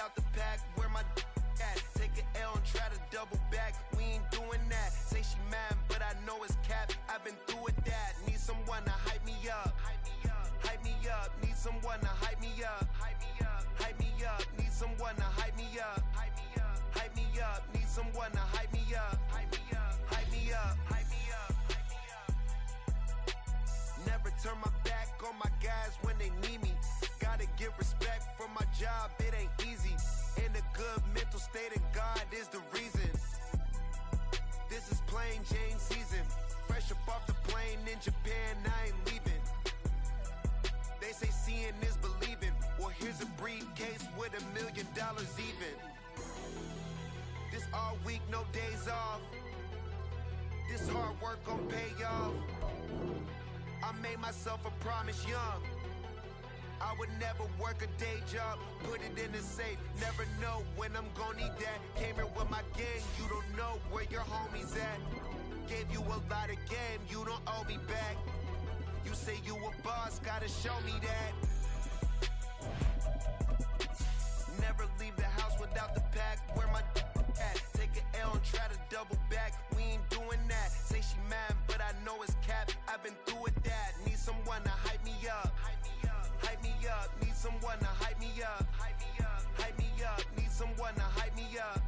without the pack, where my at? Take an L and try to double back, we ain't doing that. Say she mad, but I know it's cap, I've been through with that. Need someone to hype me up, hype me up, need someone to hype me up, hype me up, need someone to hype me up, hype me up, need someone to hype me up, hype me up. Never turn my back on my guys when they need me. Gotta give respect for my job, it ain't easy. In a good mental state and God is the reason. This is plain Jane season. Fresh up off the plane in Japan, I ain't leaving. They say seeing is believing. Well, here's a briefcase with $1 million even. This all week, no days off. This hard work gon' pay off. I made myself a promise young. I would never work a day job, put it in the safe. Never know when I'm gonna need that. Came here with my gang, you don't know where your homies at. Gave you a lot of game, you don't owe me back. You say you a boss, gotta show me that. Never leave the house without the pack, where my at? Take an L and try to double back, we ain't doing that. Say she mad, but I know it's cap, I've been through with that. Need someone to hype me up, hype me up, need someone to hype me up, hype me up, need someone to hype me up,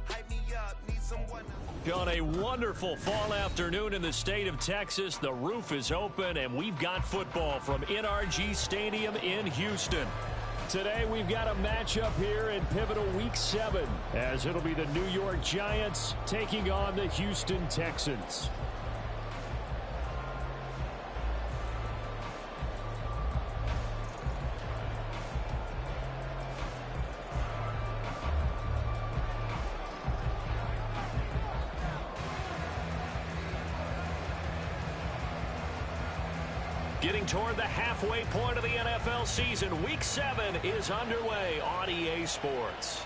hype me up, need someone to... On a wonderful fall afternoon in the state of Texas, the roof is open and we've got football from NRG Stadium in Houston. Today we've got a matchup here in pivotal week 7 as it'll be the New York Giants taking on the Houston Texans. Getting toward the halfway point of the NFL season, Week 7 is underway on EA Sports.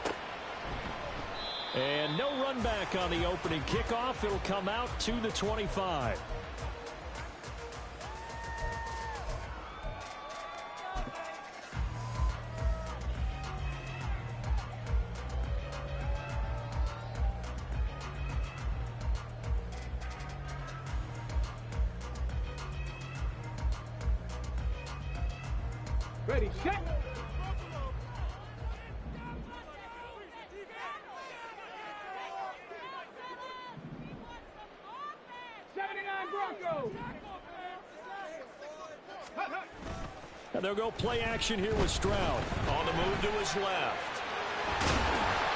And no run back on the opening kickoff. It'll come out to the 25. Ready, set. Broncos. And they'll go play action here with Stroud. On the move to his left.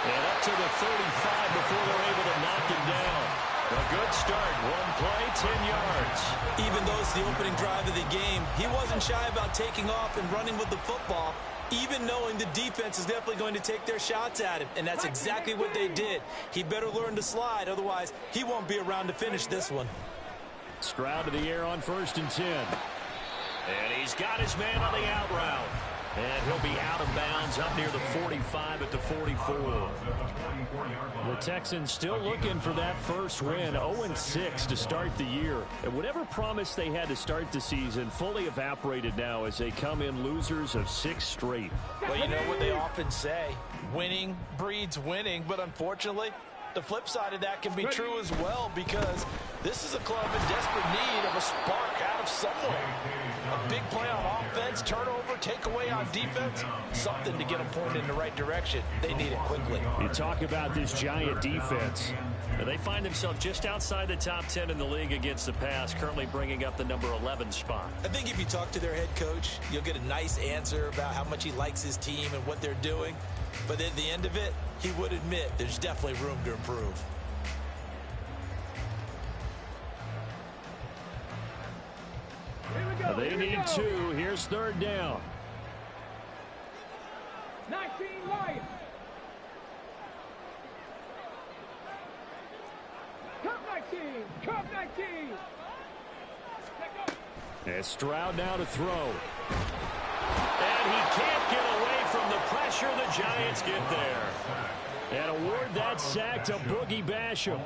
And up to the 35 before they're able to knock him down. A good start. One play, 10 yards. Even though it's the opening drive of the game, he wasn't shy about taking off and running with the football, even knowing the defense is definitely going to take their shots at him. And that's exactly what they did. He better learn to slide, otherwise he won't be around to finish this one. Stroud to the air on 1st and 10. And he's got his man on the out route. And he'll be out of bounds up near the 45 at the 44. The Texans still looking for that first win, 0-6 to start the year. And whatever promise they had to start the season fully evaporated now as they come in losers of 6 straight. Well, you know what they often say, winning breeds winning, but unfortunately, the flip side of that can be true as well, because this is a club in desperate need of a spark out of somewhere. A big play on offense, turnover, takeaway on defense, something to get them pointed in the right direction. They need it quickly. You talk about this Giant defense. They find themselves just outside the top 10 in the league against the pass, currently bringing up the number 11 spot. I think if you talk to their head coach, you'll get a nice answer about how much he likes his team and what they're doing. But at the end of it, he would admit there's definitely room to improve. They need 2. Here's 3rd down. 19 Lions. Cup 19. Cup 19. And Stroud now to throw. And he can't get away from the pressure. The Giants get there. And award that sack to Boogie Basham.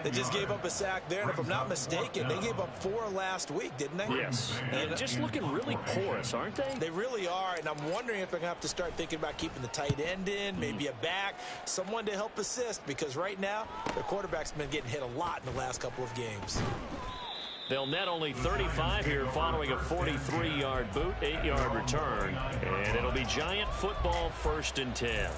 They just gave up a sack there, and if I'm not mistaken, they gave up 4 last week, didn't they? Yes. And just looking really porous, aren't they? They really are, and I'm wondering if they're going to have to start thinking about keeping the tight end in, maybe a back, someone to help assist, because right now, their quarterback's been getting hit a lot in the last couple of games. They'll net only 35 here following a 43-yard boot, 8-yard return. And it'll be Giant football, 1st and 10.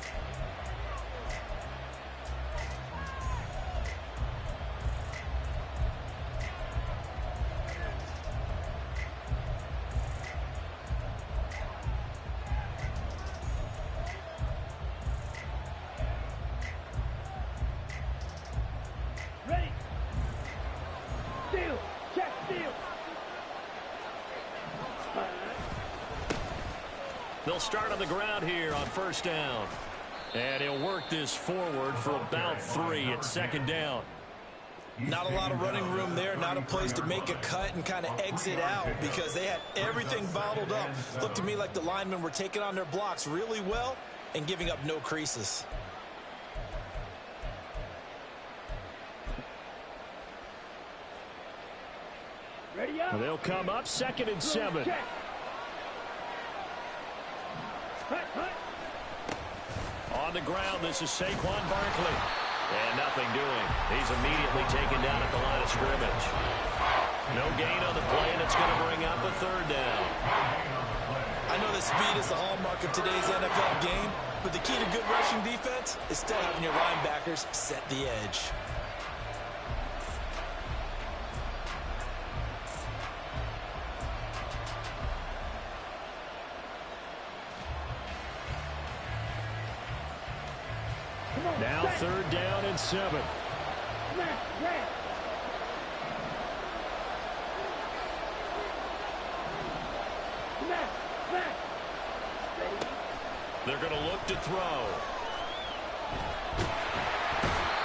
They'll start on the ground here on 1st down. And he'll work this forward for about 3 at 2nd down. Not a lot of running room there, not a place to make a cut and kind of exit out because they had everything bottled up. Looked to me like the linemen were taking on their blocks really well and giving up no creases. Ready up. They'll come up 2nd and 7. On the ground, this is Saquon Barkley. And nothing doing. He's immediately taken down at the line of scrimmage. No gain on the play, and it's going to bring up a 3rd down. I know that speed is the hallmark of today's NFL game, but the key to good rushing defense is still having your linebackers set the edge. Now 3rd down and 7. They're going to look to throw.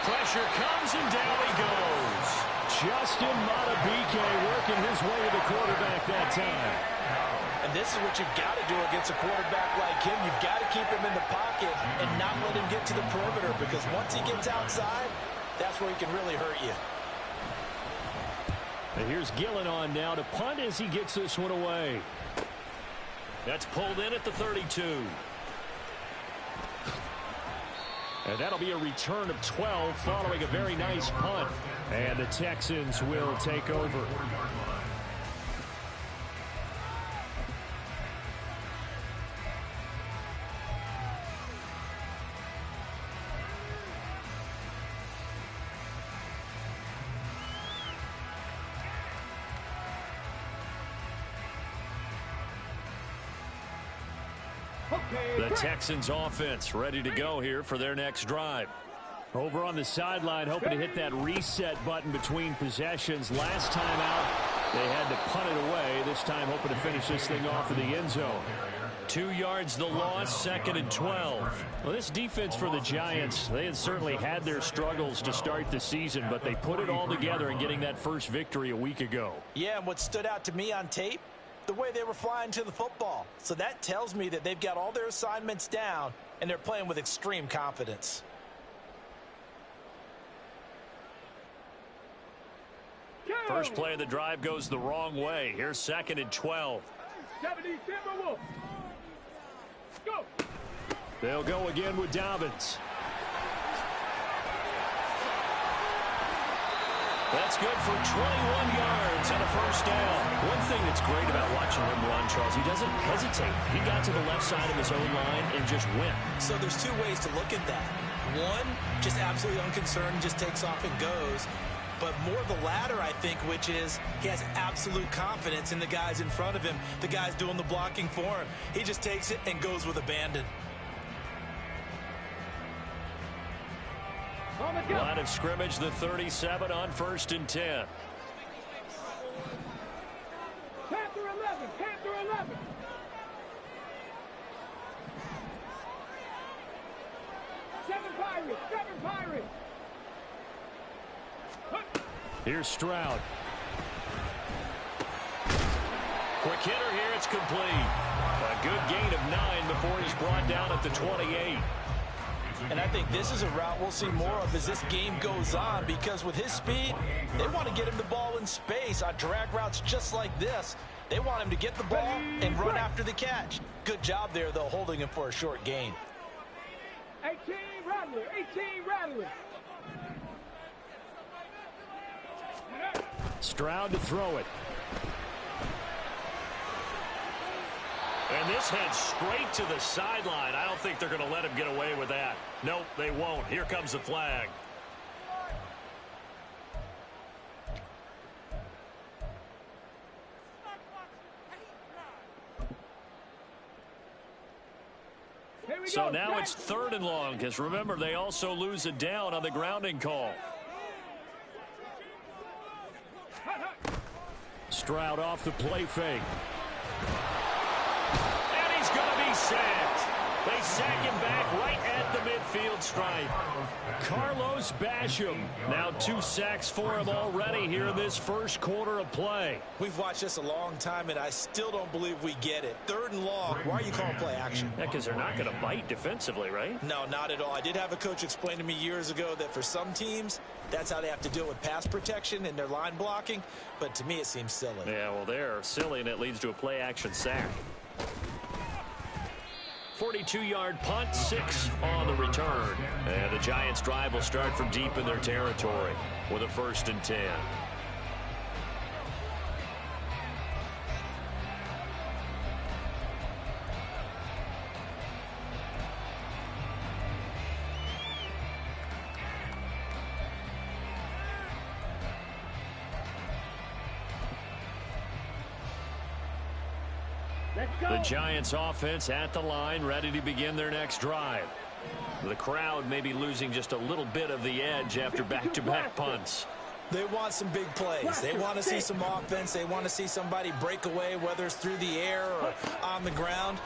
Pressure comes and down he goes. Justin Madubuike working his way to the quarterback that time. And this is what you've got to do against a quarterback like him. You've got to keep him in the pocket and not let him get to the perimeter because once he gets outside, that's where he can really hurt you. And here's Gillen on now to punt as he gets this one away. That's pulled in at the 32. And that'll be a return of 12 following a very nice punt. And the Texans will take over. The Texans offense ready to go here for their next drive. Over on the sideline, hoping to hit that reset button between possessions. Last time out, they had to punt it away. This time, hoping to finish this thing off in the end zone. 2 yards the loss, 2nd and 12. Well, this defense for the Giants, they had certainly had their struggles to start the season, but they put it all together in getting that first victory a week ago. Yeah, and what stood out to me on tape, the way they were flying to the football. So that tells me that they've got all their assignments down, and they're playing with extreme confidence. First play of the drive goes the wrong way. Here's 2nd and 12. 70 Timberwolves. Go. They'll go again with Dobbins. That's good for 21 yards and a first down. One thing that's great about watching him run, Charles, he doesn't hesitate. He got to the left side of his own line and just went. So there's 2 ways to look at that. One, just absolutely unconcerned, just takes off and goes. But more the latter, I think, which is he has absolute confidence in the guys in front of him, the guys doing the blocking for him. He just takes it and goes with abandon. Line of scrimmage, the 37 on 1st and 10. Panther 11, Panther 11. Seven Pirates. Here's Stroud. Quick hitter here, it's complete. A good gain of 9 before he's brought down at the 28. And I think this is a route we'll see more of as this game goes on, because with his speed, they want to get him the ball in space on drag routes just like this. They want him to get the ball and run after the catch. Good job there, though, holding him for a short gain. 18 Rattler, 18 Rattler. Stroud to throw it. And this heads straight to the sideline. I don't think they're going to let him get away with that. Nope, they won't. Here comes the flag. So now it's 3rd and long, because remember, they also lose it down on the grounding call. Stroud off the play fake. And he's going to be sacked. They sack him back right at the midfield stripe. Carlos Basham. Now 2 sacks for him already here in this first quarter of play. We've watched this a long time, and I still don't believe we get it. 3rd and long. Why are you calling play action? Yeah, because they're not going to bite defensively, right? No, not at all. I did have a coach explain to me years ago that for some teams, that's how they have to deal with pass protection and their line blocking. But to me, it seems silly. Yeah, well, they're silly, and it leads to a play action sack. 42-yard punt, 6 on the return. And the Giants' drive will start from deep in their territory with a 1st and 10. The Giants offense at the line, ready to begin their next drive. The crowd may be losing just a little bit of the edge after back-to-back punts. They want some big plays. They want to see some offense. They want to see somebody break away, whether it's through the air or on the ground.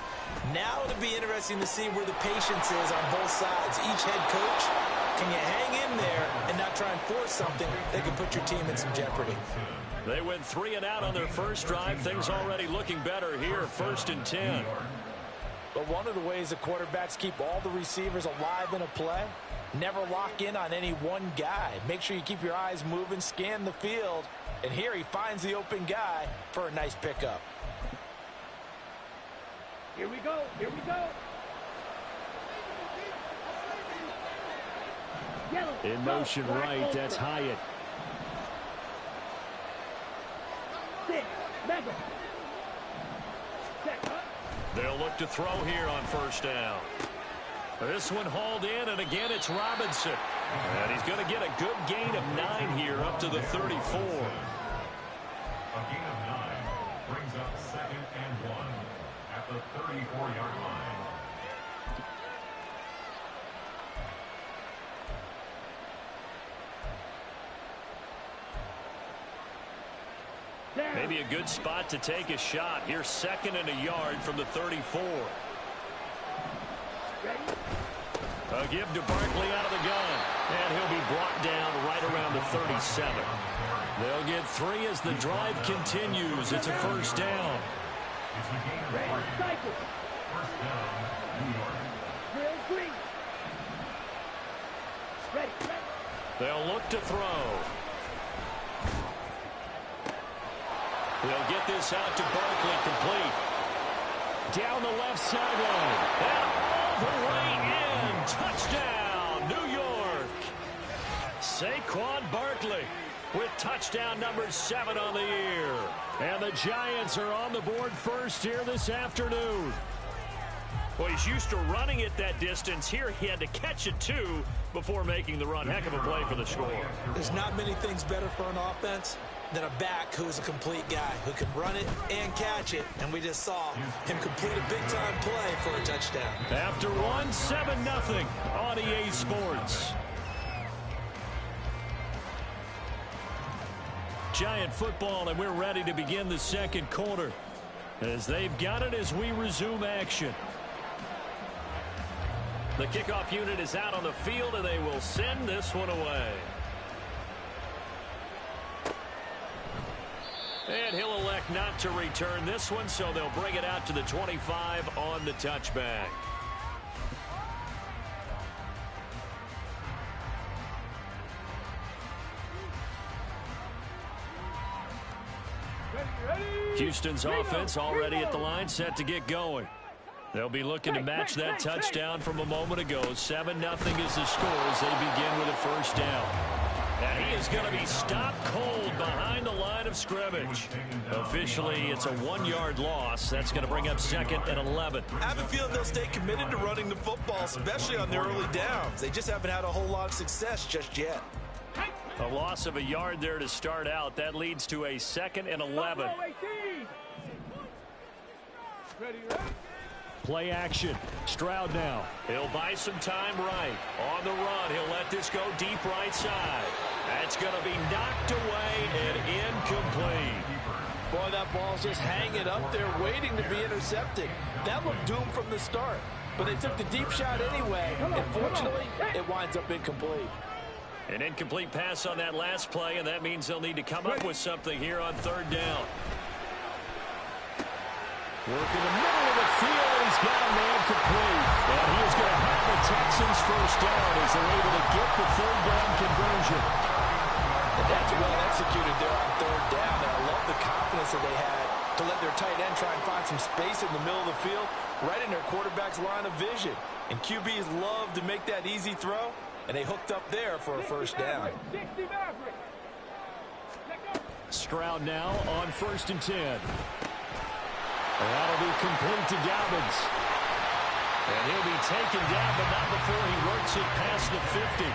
Now it'll be interesting to see where the patience is on both sides. Each head coach, can you hang in there and not try and force something that could put your team in some jeopardy? They went 3 and out on their first drive. Things already looking better here. 1st and 10. But one of the ways the quarterbacks keep all the receivers alive in a play, never lock in on any one guy. Make sure you keep your eyes moving, scan the field. And here he finds the open guy for a nice pickup. Here we go. Here we go. Yellow. In motion right, that's Hyatt. 6, Mega. Check. They'll look to throw here on 1st down. This one hauled in, and again it's Robinson. And he's going to get a good gain of 9 here up to the 34. A gain of 9 brings up 2nd and 1 at the 34-yard line. Maybe a good spot to take a shot. Here's 2nd and a yard from the 34. A give to Barkley out of the gun. And he'll be brought down right around the 37. They'll get 3 as the drive continues. It's a 1st down. They'll look to throw. They'll get this out to Barkley, complete. Down the left sideline. And all the way in. Touchdown, New York. Saquon Barkley with touchdown number 7 on the year. And the Giants are on the board first here this afternoon. Well, he's used to running it that distance. Here he had to catch it, too, before making the run. Heck of a play for the score. There's not many things better for an offense than a back who's a complete guy who can run it and catch it. And we just saw him complete a big-time play for a touchdown. After 7-0 on EA Sports. Giant football, and we're ready to begin the second quarter as they've got it as we resume action. The kickoff unit is out on the field, and they will send this one away. And he'll elect not to return this one, so they'll bring it out to the 25 on the touchback. Houston's offense already at the line, set to get going. They'll be looking to match that touchdown from a moment ago. 7-0 is the score as they begin with a first down. And he is going to be stopped cold behind the line of scrimmage. Officially, it's a 1-yard loss. That's going to bring up 2nd and 11. I have a feeling they'll stay committed to running the football, especially on their early downs. They just haven't had a whole lot of success just yet. A loss of a yard there to start out. That leads to a 2nd and 11. Play action. Stroud now. He'll buy some time right. On the run, he'll let this go deep right side. That's going to be knocked away and incomplete. Boy, that ball's just hanging up there waiting to be intercepted. That looked doomed from the start. But they took the deep shot anyway. Unfortunately, it winds up incomplete. An incomplete pass on that last play, and that means they'll need to come up with something here on 3rd down. Work in the middle of the field, and he's got a man complete. And he is going to have the Texans first down as they're able to get the 3rd down conversion. And that's well executed there on 3rd down. And I love the confidence that they had to let their tight end try and find some space in the middle of the field, right in their quarterback's line of vision. And QBs love to make that easy throw, and they hooked up there for a first down. Stroud now on 1st and 10. That'll be complete to Dobbins. And he'll be taken down, but not before he works it past the 50.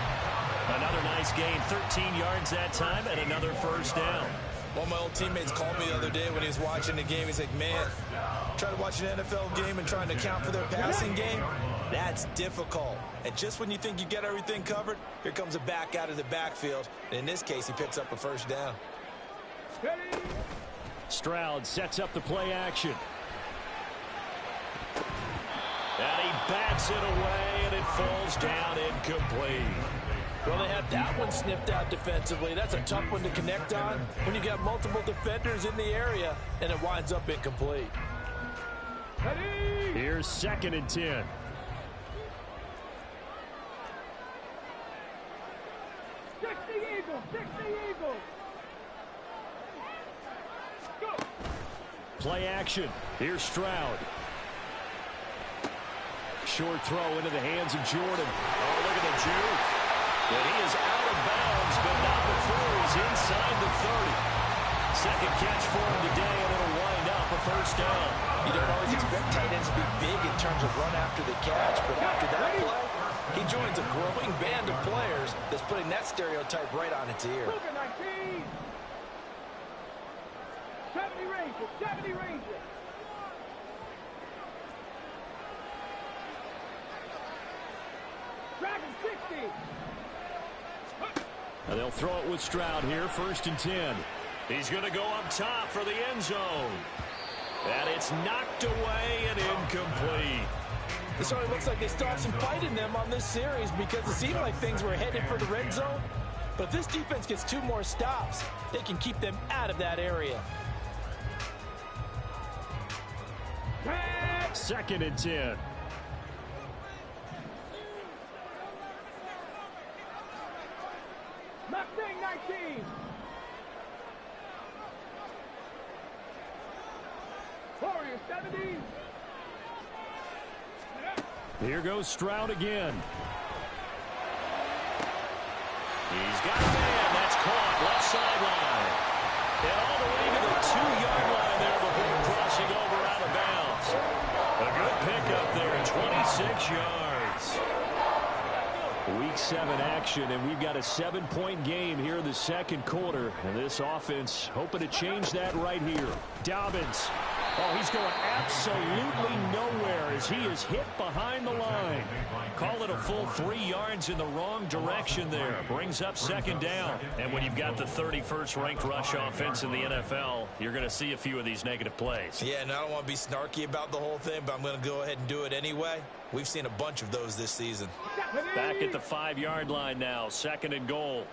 Another nice gain, 13 yards that time, and another first down. One of my old teammates called me the other day when he was watching the game. He's like, man, trying to watch an NFL game and trying to account for their passing game, that's difficult. And just when you think you get everything covered, here comes a back out of the backfield. And in this case, he picks up a first down. Stroud sets up the play action. And he bats it away, and it falls down incomplete. Well, they had that one snipped out defensively. That's a tough one to connect on when you got multiple defenders in the area, and it winds up incomplete. Here's 2nd and 10. Play action. Here's Stroud. Short throw into the hands of Jordan. Oh, look at the juke. And he is out of bounds, but not before he's inside the 30. Second catch for him today, and it'll wind up a first down. You don't always expect tight ends to be big in terms of run after the catch, but after that play, he joins a growing band of players that's putting that stereotype right on its ear. 70 Rangers. Dragon 60. And they'll throw it with Stroud here, 1st and 10. He's going to go up top for the end zone. And it's knocked away and incomplete. It sort of looks like they still have some fight in them on this series because it seemed like things were headed for the red zone. But if this defense gets 2 more stops, they can keep them out of that area. 2nd and 10. Mustang 19. Warrior 70. Here goes Stroud again. He's got a man. That's caught. Left sideline. And all the way to the 2-yard line there before crossing over out of bounds. A good pickup there, 26 yards. Week 7 action, and we've got a 7-point game here in the 2nd quarter. And this offense hoping to change that right here. Dobbins. Oh, he's going absolutely nowhere as he is hit behind the line. Call it a full 3 yards in the wrong direction there. Brings up 2nd down. And when you've got the 31st ranked rush offense in the NFL, you're going to see a few of these negative plays. Yeah, and I don't want to be snarky about the whole thing, but I'm going to go ahead and do it anyway. We've seen a bunch of those this season. Back at the 5-yard line now, 2nd and goal.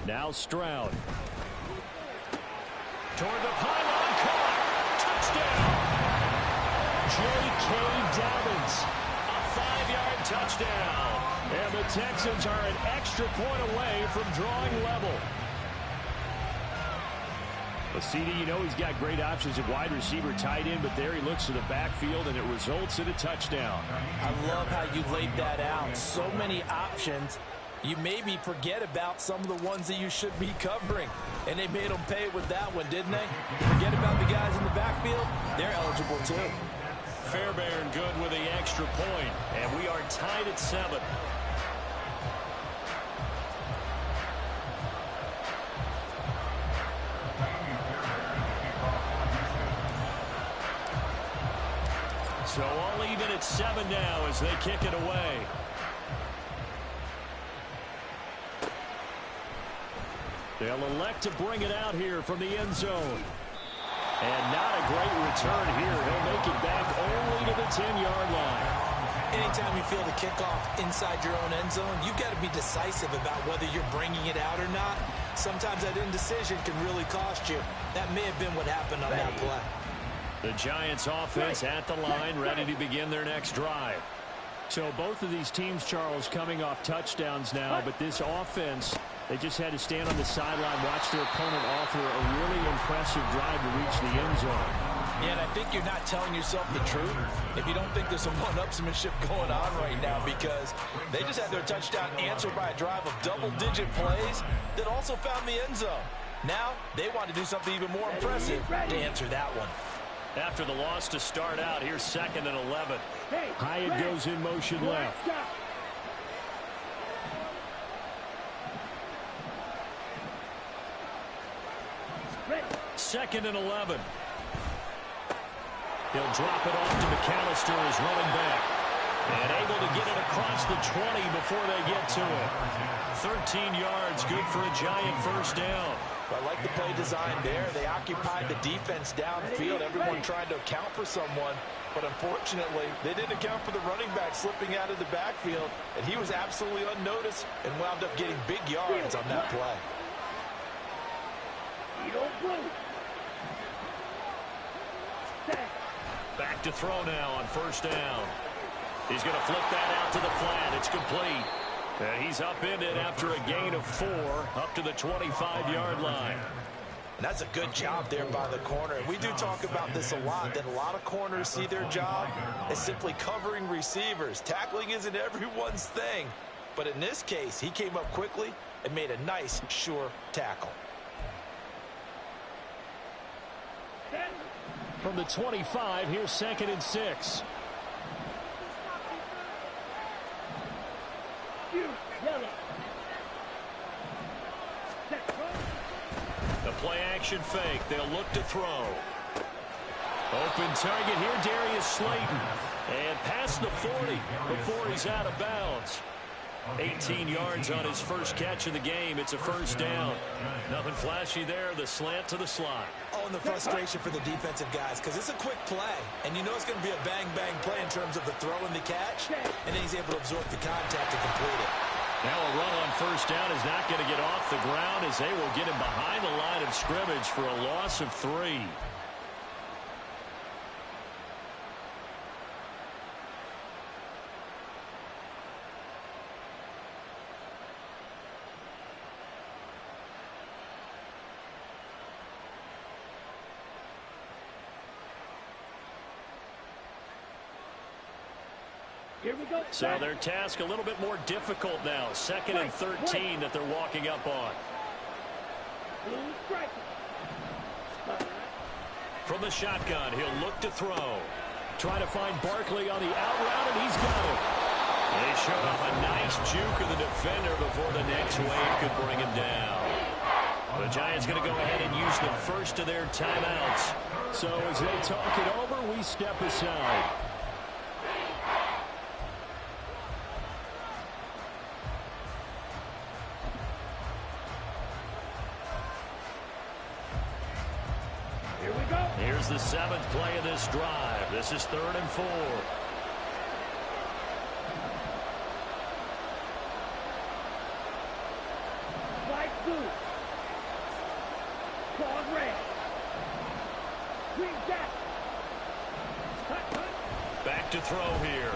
Now Stroud. Toward the pylon, caught. Touchdown. J.K. touchdown. And the Texans are an extra point away from drawing level. Well, CD, you know he's got great options at wide receiver, tight end, but there he looks to the backfield, and it results in a touchdown. I love how you laid that out. So many options. You maybe forget about some of the ones that you should be covering. And they made them pay with that one, didn't they? Forget about the guys in the backfield. They're eligible, too. Fairbairn good with the extra point, and we are tied at 7. So all even at 7 now as they kick it away. They'll elect to bring it out here from the end zone. And not a great return here. He'll make it back only to the 10-yard line. Anytime you feel the kickoff inside your own end zone, you've got to be decisive about whether you're bringing it out or not. Sometimes that indecision can really cost you. That may have been what happened on that play. The Giants offense at the line, ready to begin their next drive. So both of these teams, Charles, coming off touchdowns now, but this offense, they just had to stand on the sideline, watch their opponent offer a really impressive drive to reach the end zone. Yeah, and I think you're not telling yourself the truth if you don't think there's some one-upsmanship going on right now, because they just had their touchdown answered by a drive of double-digit plays that also found the end zone. Now they want to do something even more impressive to answer that one. After the loss to start out, here's 2nd and 11. Hyatt goes in motion left. 2nd and 11. He'll drop it off to McAllister as running back. And able to get it across the 20 before they get to it. 13 yards, good for a Giant first down. I like the play design there. They occupied the defense downfield, everyone trying to account for someone. But unfortunately, they didn't account for the running back slipping out of the backfield. And he was absolutely unnoticed and wound up getting big yards on that play. Back to throw now on first down. He's going to flip that out to the flat. It's complete. And he's upended after a gain of 4 up to the 25-yard line. And that's a good job there by the corner. We do talk about this a lot, that a lot of corners see their job as simply covering receivers. Tackling isn't everyone's thing. But in this case, he came up quickly and made a nice, sure tackle. From the 25, here's 2nd and 6. The play action fake. They'll look to throw. Open target here, Darius Slayton. And past the 40 before he's out of bounds. 18 yards on his first catch of the game. It's a first down. Nothing flashy there. The slant to the slot. Oh, and the frustration for the defensive guys, because it's a quick play. And you know it's going to be a bang-bang play in terms of the throw and the catch. And then he's able to absorb the contact and complete it. Now a run on first down is not going to get off the ground as they will get him behind the line of scrimmage for a loss of 3. So their task a little bit more difficult now. 2nd and 13 that they're walking up on. From the shotgun, he'll look to throw. Trying to find Barkley on the out route, and he's got it. They showed off a nice juke of the defender before the next wave could bring him down. The Giants going to go ahead and use the first of their timeouts. So as they talk it over, we step aside. Here's the 7th play of this drive. This is 3rd and 4. Back to throw here.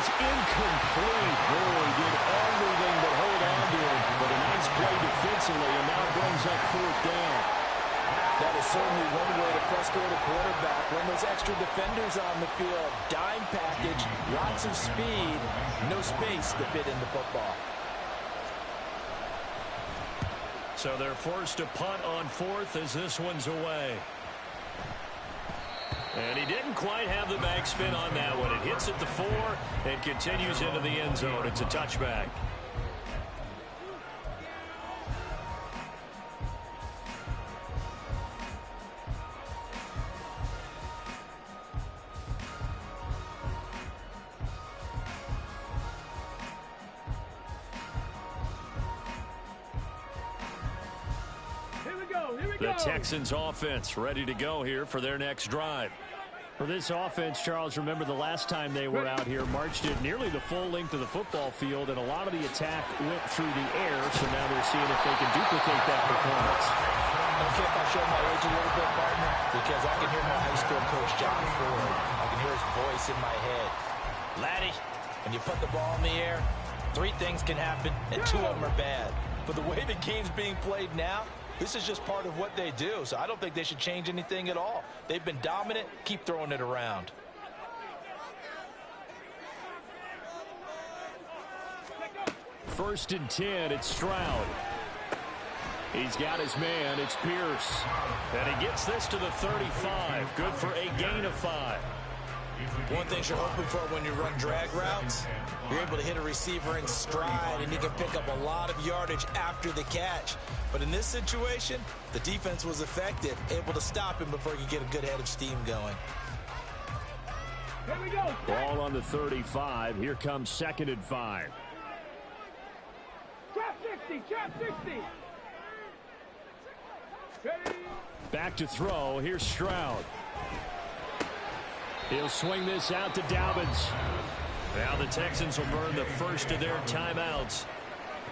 is incomplete. Oh, he did everything but hold on to it. But a nice play defensively, and now brings up 4th down. That is certainly one way to frustrate a quarterback. When those extra defenders on the field, dime package, lots of speed, no space to fit into football. So they're forced to punt on 4th as this one's away. And he didn't quite have the backspin on that one. It hits at the 4 and continues into the end zone. It's a touchback. The Texans offense ready to go here for their next drive. For this offense, Charles, remember the last time they were out here, marched it nearly the full length of the football field, and a lot of the attack went through the air, so now they're seeing if they can duplicate that performance. Okay, if I show my age a little bit, partner, because I can hear my high school coach, John Ford. I can hear his voice in my head. Laddie, when you put the ball in the air, 3 things can happen, and 2 of them are bad. But the way the game's being played now, this is just part of what they do, so I don't think they should change anything at all. They've been dominant. Keep throwing it around. First and 10, it's Stroud. He's got his man, it's Pierce. And he gets this to the 35. Good for a gain of 5. One thing you're hoping for when you run drag routes, you're able to hit a receiver in stride, and you can pick up a lot of yardage after the catch. But in this situation, the defense was effective, able to stop him before he could get a good head of steam going. Here we go. Ball on the 35. Here comes 2nd and 5. Trap 60. Trap 60. Ready. Back to throw. Here's Stroud. He'll swing this out to Dobbins. Now the Texans will burn the first of their timeouts,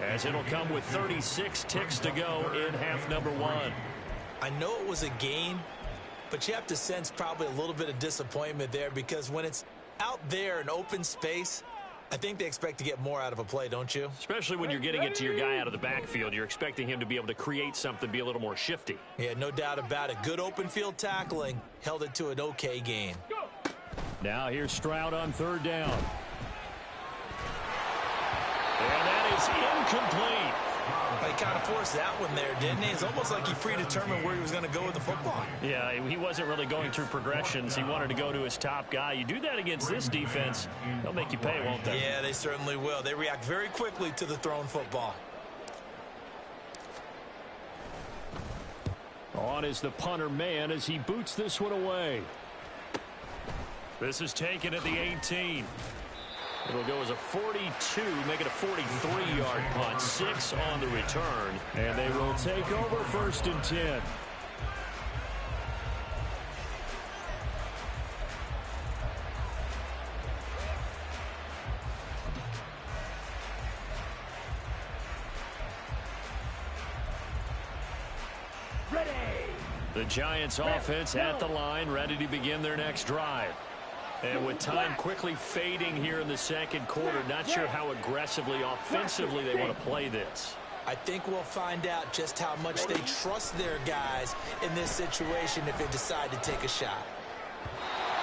as it'll come with 36 ticks to go in half number 1. I know it was a gain, but you have to sense probably a little bit of disappointment there, because when it's out there in open space, I think they expect to get more out of a play, don't you? Especially when you're getting it to your guy out of the backfield. You're expecting him to be able to create something, be a little more shifty. Yeah, no doubt about it. Good open field tackling, held it to an okay gain. Now here's Stroud on 3rd down. And that is incomplete. He kind of forced that one there, didn't he? It's almost like he predetermined where he was going to go with the football. Yeah, he wasn't really going through progressions. He wanted to go to his top guy. You do that against this defense, they'll make you pay, won't they? Yeah, they certainly will. They react very quickly to the thrown football. On is the punter man as he boots this one away. This is taken at the 18. It'll go as a 42, make it a 43-yard punt. 6 on the return, and they will take over 1st and 10. Ready. The Giants offense at the line, ready to begin their next drive. And with time quickly fading here in the 2nd quarter, not sure how aggressively, offensively they want to play this. I think we'll find out just how much they trust their guys in this situation if they decide to take a shot.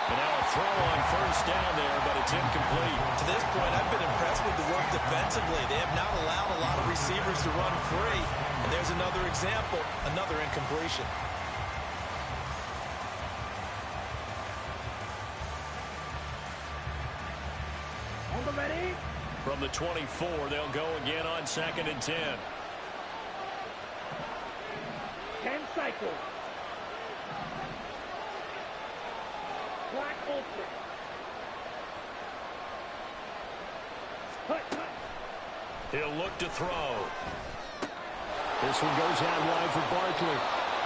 And now a throw on 1st down there, but it's incomplete. To this point, I've been impressed with the work defensively. They have not allowed a lot of receivers to run free. And there's another example, another incompletion. Ready. From the 24, they'll go again on 2nd and 10. 10 cycles. Black ultra. Hut. He'll look to throw. This one goes out wide for Barkley.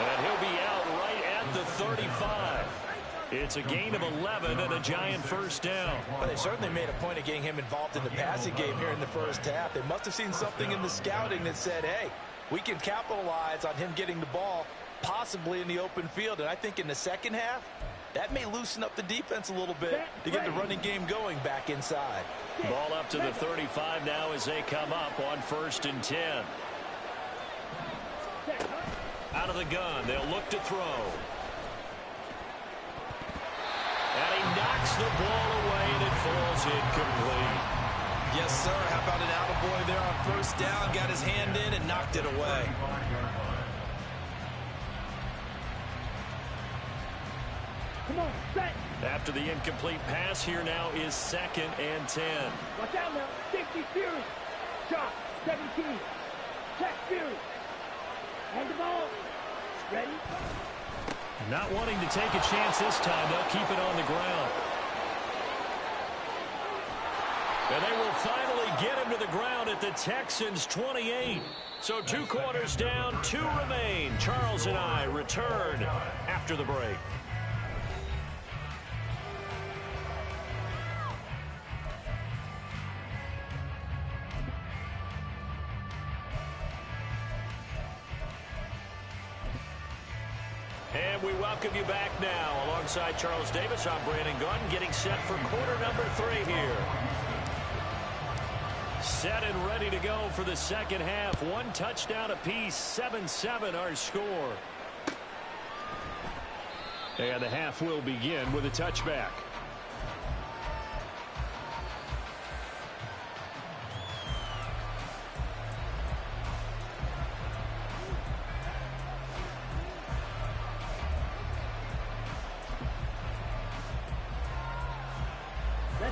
And he'll be out right at the 35. It's a gain of 11 and a Giant 1st down. Well, they certainly made a point of getting him involved in the passing game here in the 1st half. They must have seen something in the scouting that said, hey, we can capitalize on him getting the ball possibly in the open field. And I think in the 2nd half, That may loosen up the defense a little bit to get the running game going back inside. Ball up to the 35 now as they come up on 1st and 10. Out of the gun, they'll look to throw. And he knocks the ball away, and it falls incomplete. Yes, sir. How about an attaboy there on 1st down? Got his hand in and knocked it away. Come on, set. After the incomplete pass, here now is 2nd and 10. Watch out now. Safety Fury. Shot. 17. Check Fury. Hand the ball. Ready? Not wanting to take a chance this time. They'll keep it on the ground. And they will finally get him to the ground at the Texans' 28. So 2 quarters down, 2 remain. Charles and I return after the break. And we welcome you back now. Alongside Charles Davis, I'm Brandon Gunn, getting set for quarter number 3 here. Set and ready to go for the second half. 1 touchdown apiece, 7-7 our score. And the half will begin with a touchback.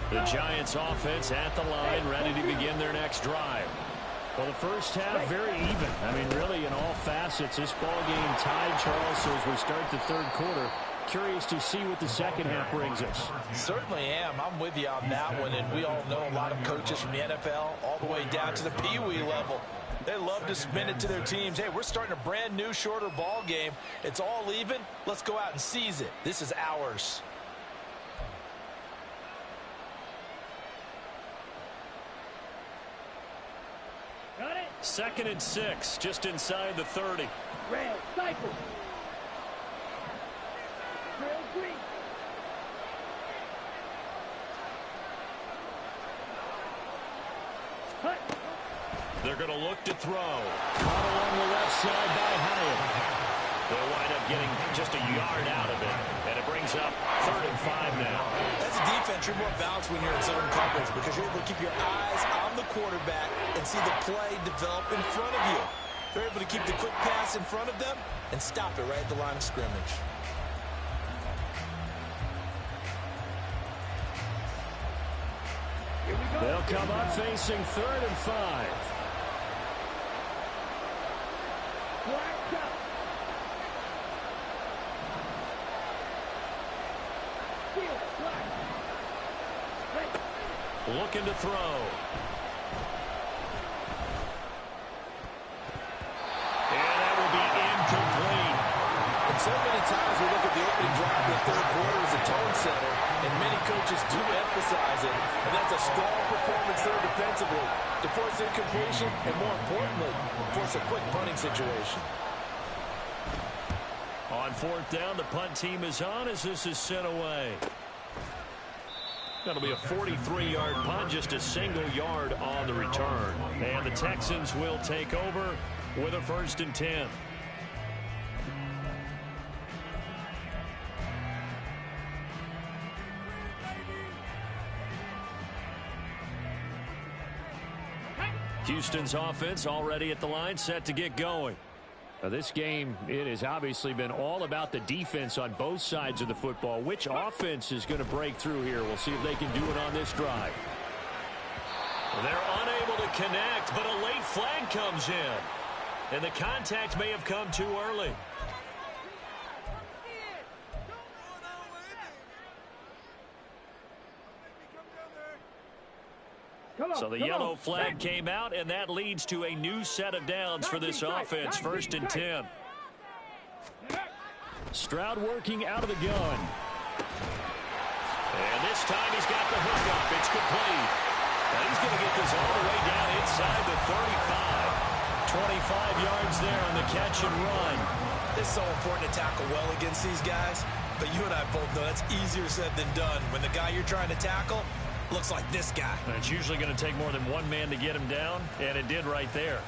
The Giants offense at the line, ready to begin their next drive. Well, the first half, very even. I mean, really, in all facets, this ball game tied, Charles. So as we start the 3rd quarter, curious to see what the second half brings us. Certainly am. I'm with you on that one. And we all know a lot of coaches from the NFL all the way down to the Pee-wee level. They love to spin it to their teams. Hey, we're starting a brand new, shorter ball game. It's all even. Let's go out and seize it. This is ours. Got it. 2nd and 6, just inside the 30. Rail. Cycle. Trail green. Hut. They're going to look to throw. Caught along the left side by Hyatt. They'll wind up getting just a yard out of it. And it brings up 3rd and 5 now. As a defense, you're more balanced when you're in zone coverage because you're able to keep your eyes on the quarterback and see the play develop in front of you. They're able to keep the quick pass in front of them and stop it right at the line of scrimmage. Here we go. They'll come up facing 3rd and 5. Black out. Field. Black. Right. Looking to throw. And that will be incomplete. And so many times we look at the opening drive of the 3rd quarter as a tone setter, and many coaches do emphasize it. And that's a strong performance there defensively to force incompletion and, more importantly, force a quick punting situation. On 4th down, the punt team is on as this is sent away. That'll be a 43-yard punt, just a single yard on the return. And the Texans will take over with a 1st and 10. Houston's offense already at the line, set to get going. Now this game, it has obviously been all about the defense on both sides of the football. Which offense is going to break through here? We'll see if they can do it on this drive. They're unable to connect, but a late flag comes in. And the contact may have come too early. So the yellow flag came out, and that leads to a new set of downs for this offense. 1st and 10. Stroud working out of the gun. And this time he's got the hook up. It's complete. And he's going to get this all the way down inside the 35. 25 yards there on the catch and run. It's so important to tackle well against these guys. But you and I both know that's easier said than done. When the guy you're trying to tackle looks like this guy. And it's usually going to take more than one man to get him down, and it did right there.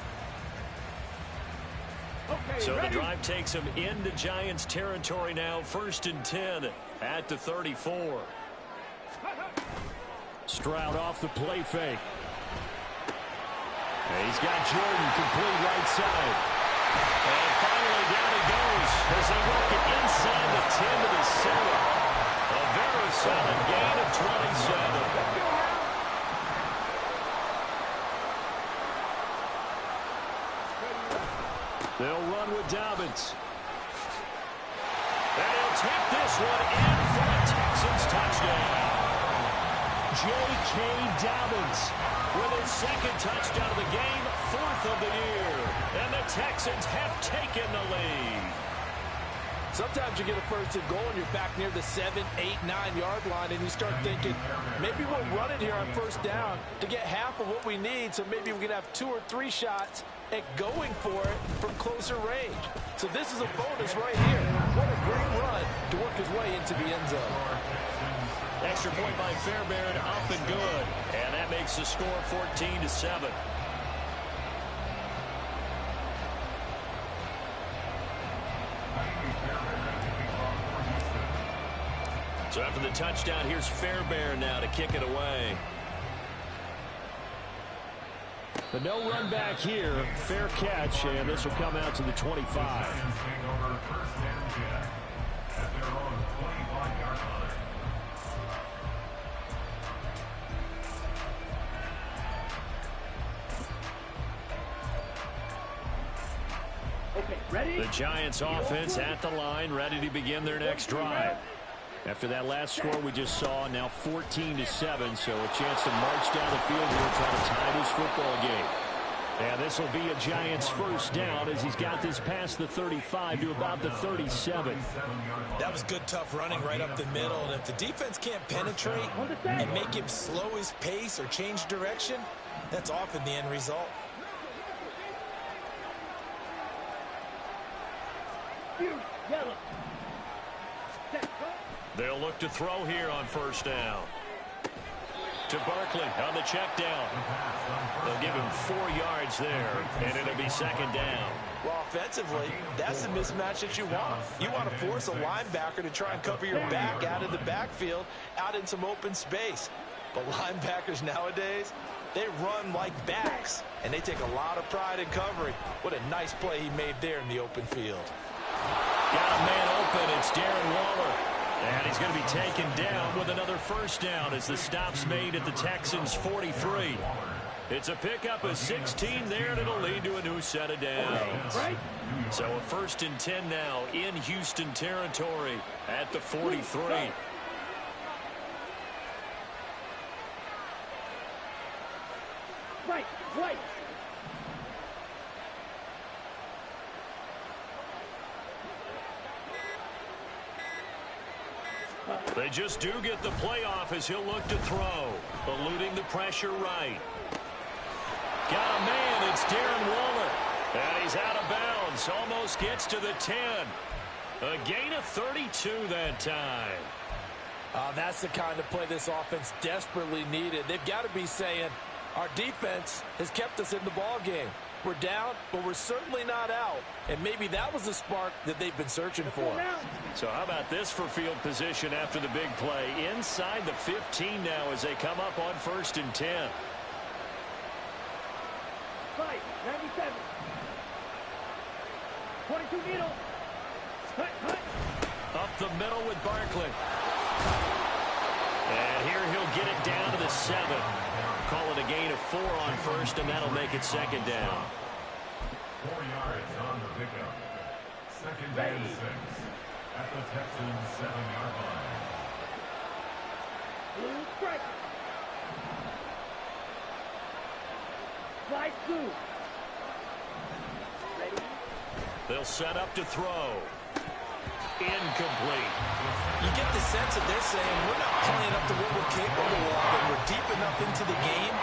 Okay, So ready? the drive takes him into Giants territory now. 1st and 10 at the 34. Stroud off the play fake. And he's got Jordan complete right side. And finally down he goes as they work it inside the 10 to the 7. A very solid gain of 27. They'll run with Dobbins. And he'll tap this one in for a Texans touchdown. J.K. Dobbins with his second touchdown of the game, 4th of the year. And the Texans have taken the lead. Sometimes you get a first and goal and you're back near the 7, 8, 9-yard line and you start thinking, maybe we'll run it here on first down to get half of what we need, so maybe we can have 2 or 3 shots at going for it from closer range. So this is a bonus right here. What a great run to work his way into the end zone. Extra point by Fairbairn, up and good. And that makes the score 14-7. So after the touchdown, here's Fairbairn now to kick it away. The no run back here, fair catch, and this will come out to the 25. Okay, ready? The Giants offense at the line, ready to begin their next drive. After that last score we just saw, now 14-7, so a chance to march down the field here trying to tie this football game. And this will be a Giants first down as he's got this past the 35 to about the 37. That was good, tough running right up the middle. And if the defense can't penetrate and make him slow his pace or change direction, that's often the end result. Yellow. They'll look to throw here on first down. To Barkley on the check down. They'll give him 4 yards there, and it'll be second down. Well, offensively, that's the mismatch that you want. You want to force a linebacker to try and cover your back out of the backfield, out in some open space. But linebackers nowadays, they run like backs, and they take a lot of pride in covering. What a nice play he made there in the open field. Got a man open. It's Darren Waller. And he's going to be taken down with another first down as the stop's made at the Texans' 43. It's a pickup of 16 there, and it'll lead to a new set of downs. So a 1st and 10 now in Houston territory at the 43. Right. They just do get the playoff as he'll look to throw. Eluding the pressure right. Got a man. It's Darren Waller. And he's out of bounds. Almost gets to the 10. A gain of 32 that time. That's the kind of play this offense desperately needed. They've got to be saying, our defense has kept us in the ball game. We're down, but we're certainly not out. And maybe that was the spark that they've been searching for. So how about this for field position after the big play? Inside the 15 now as they come up on 1st and 10. 97. 22 needle. Hut. Up the middle with Barkley. And here he'll get it down to the 7. Call it a gain of 4 on first, and that'll make it second down. 4 yards on the pickup. Second and 6 at the Texans' 7-yard line. Blue strike. Slide 2. Ready? They'll set up to throw. Incomplete. You get the sense that they're saying we're not playing up to what we're capable of, and we're deep enough into the game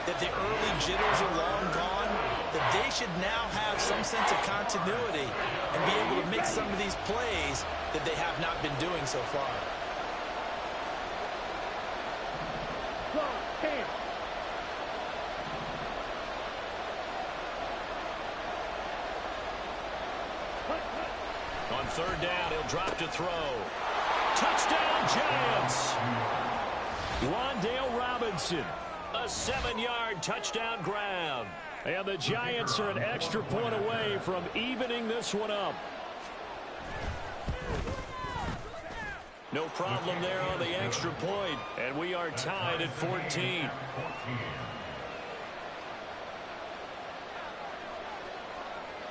that the early jitters are long gone, that they should now have some sense of continuity and be able to make some of these plays that they have not been doing so far. On third down, he'll drop to throw. Touchdown, Giants! Wandale Robinson, a 7-yard touchdown grab. And the Giants are an extra point away from evening this one up. No problem there on the extra point, and we are tied at 14.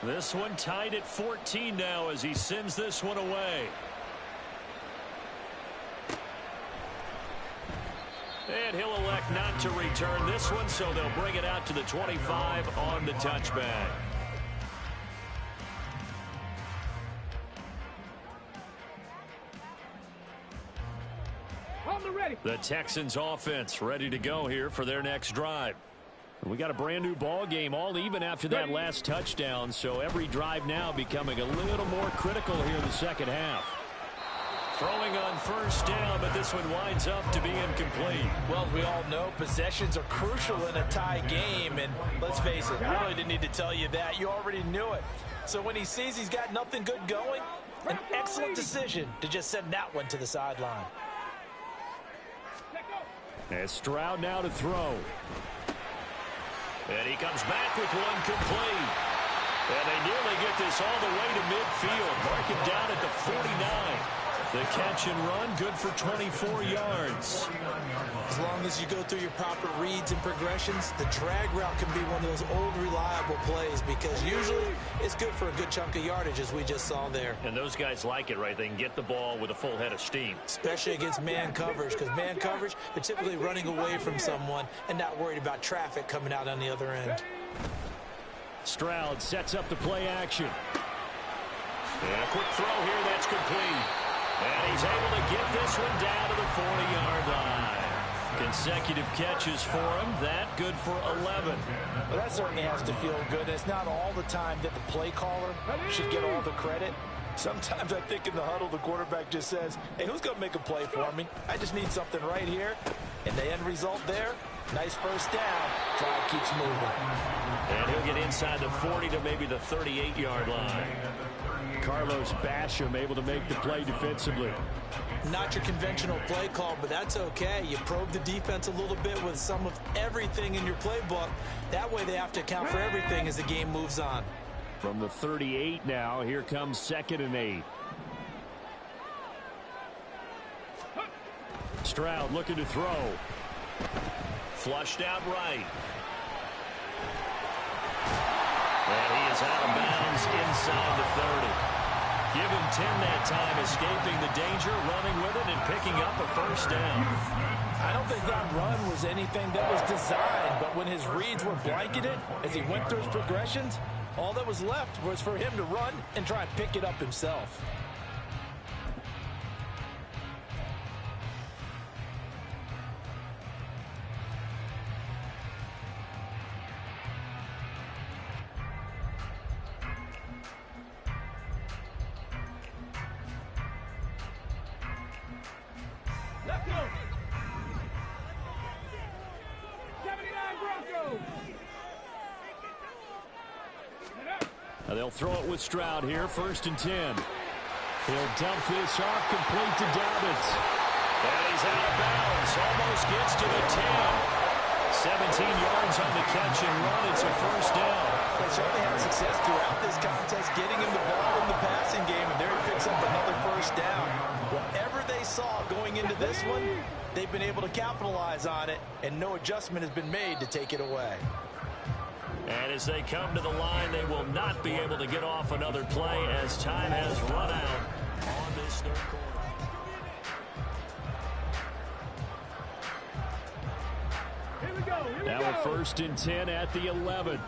This one tied at 14 now as he sends this one away. And he'll elect not to return this one, so they'll bring it out to the 25 on the touchback. The Texans offense ready to go here for their next drive. We got a brand new ball game, all even after that last touchdown, so every drive now becoming a little more critical here in the second half. Throwing on first down, but this one winds up to be incomplete. Well, we all know possessions are crucial in a tie game, and let's face it, I really didn't need to tell you that. You already knew it. So when he sees he's got nothing good going, an excellent decision to just send that one to the sideline. And Stroud now to throw. And he comes back with one complete. And they nearly get this all the way to midfield. Mark it down at the 49. The catch and run, good for 24 yards. As long as you go through your proper reads and progressions, the drag route can be one of those old reliable plays because usually it's good for a good chunk of yardage, as we just saw there. And those guys like it, right? They can get the ball with a full head of steam. Especially against man coverage, because man coverage, they're typically running away from someone and not worried about traffic coming out on the other end. Stroud sets up the play action. And a quick throw here, that's complete. And he's able to get this one down to the 40-yard line. Consecutive catches for him. That good for 11. Well, that certainly has to feel good. It's not all the time that the play caller should get all the credit. Sometimes I think in the huddle, the quarterback just says, hey, who's going to make a play for me? I just need something right here. And the end result there, nice first down. Drive keeps moving. And he'll get inside the 40 to maybe the 38-yard line. Carlos Basham able to make the play defensively. Not your conventional play call, but that's okay. You probe the defense a little bit with some of everything in your playbook. That way they have to account for everything as the game moves on. From the 38 now, here comes 2nd and 8. Stroud looking to throw. Flushed out right. And he is out of bounds inside the 30. Give him 10 that time, escaping the danger, running with it, and picking up a first down. I don't think that run was anything that was designed, but when his reads were blanketed, as he went through his progressions, all that was left was for him to run and try and pick it up himself. They'll throw it with Stroud here, 1st and 10. He'll dump this off, complete to Dobbins. And he's out of bounds, almost gets to the 10. 17 yards on the catch and run. It's a first down. They certainly had success throughout this contest, getting him the ball in the passing game, and there he picks up another first down. Whatever they saw going into this one, they've been able to capitalize on it, and no adjustment has been made to take it away. And as they come to the line, they will not be able to get off another play as time has run out on this third quarter. Now a 1st and 10 at the 11.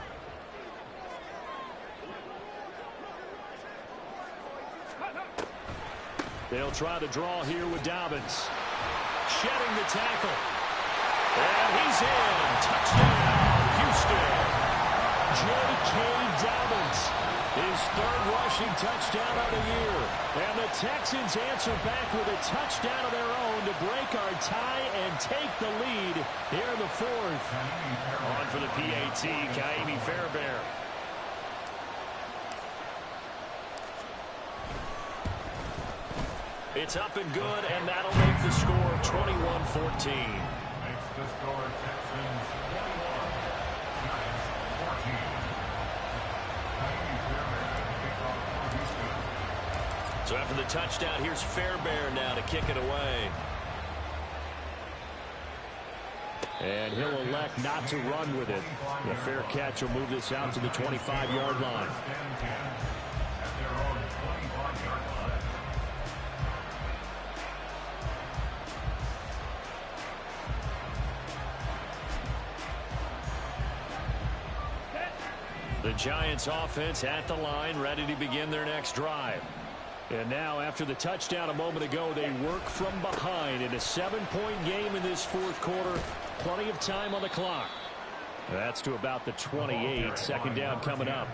They'll try to draw here with Dobbins. Shedding the tackle. And he's in. Touchdown. instead. J.K. Dobbins, his third rushing touchdown of the year. And the Texans answer back with a touchdown of their own to break our tie and take the lead here in the fourth. On for the PAT, Kaimi Fairbairn. It's up and good, and that'll make the score 21-14. Makes the score Texans 21, Giants 14. So after the touchdown, here's Fairbairn now to kick it away. And he'll elect not to run with it. The fair catch will move this out to the 25-yard line. At their own 25-yard line. The Giants offense at the line, ready to begin their next drive. And now, after the touchdown a moment ago, they work from behind in a 7-point game in this fourth quarter. Plenty of time on the clock. That's to about the 28. Second down coming up.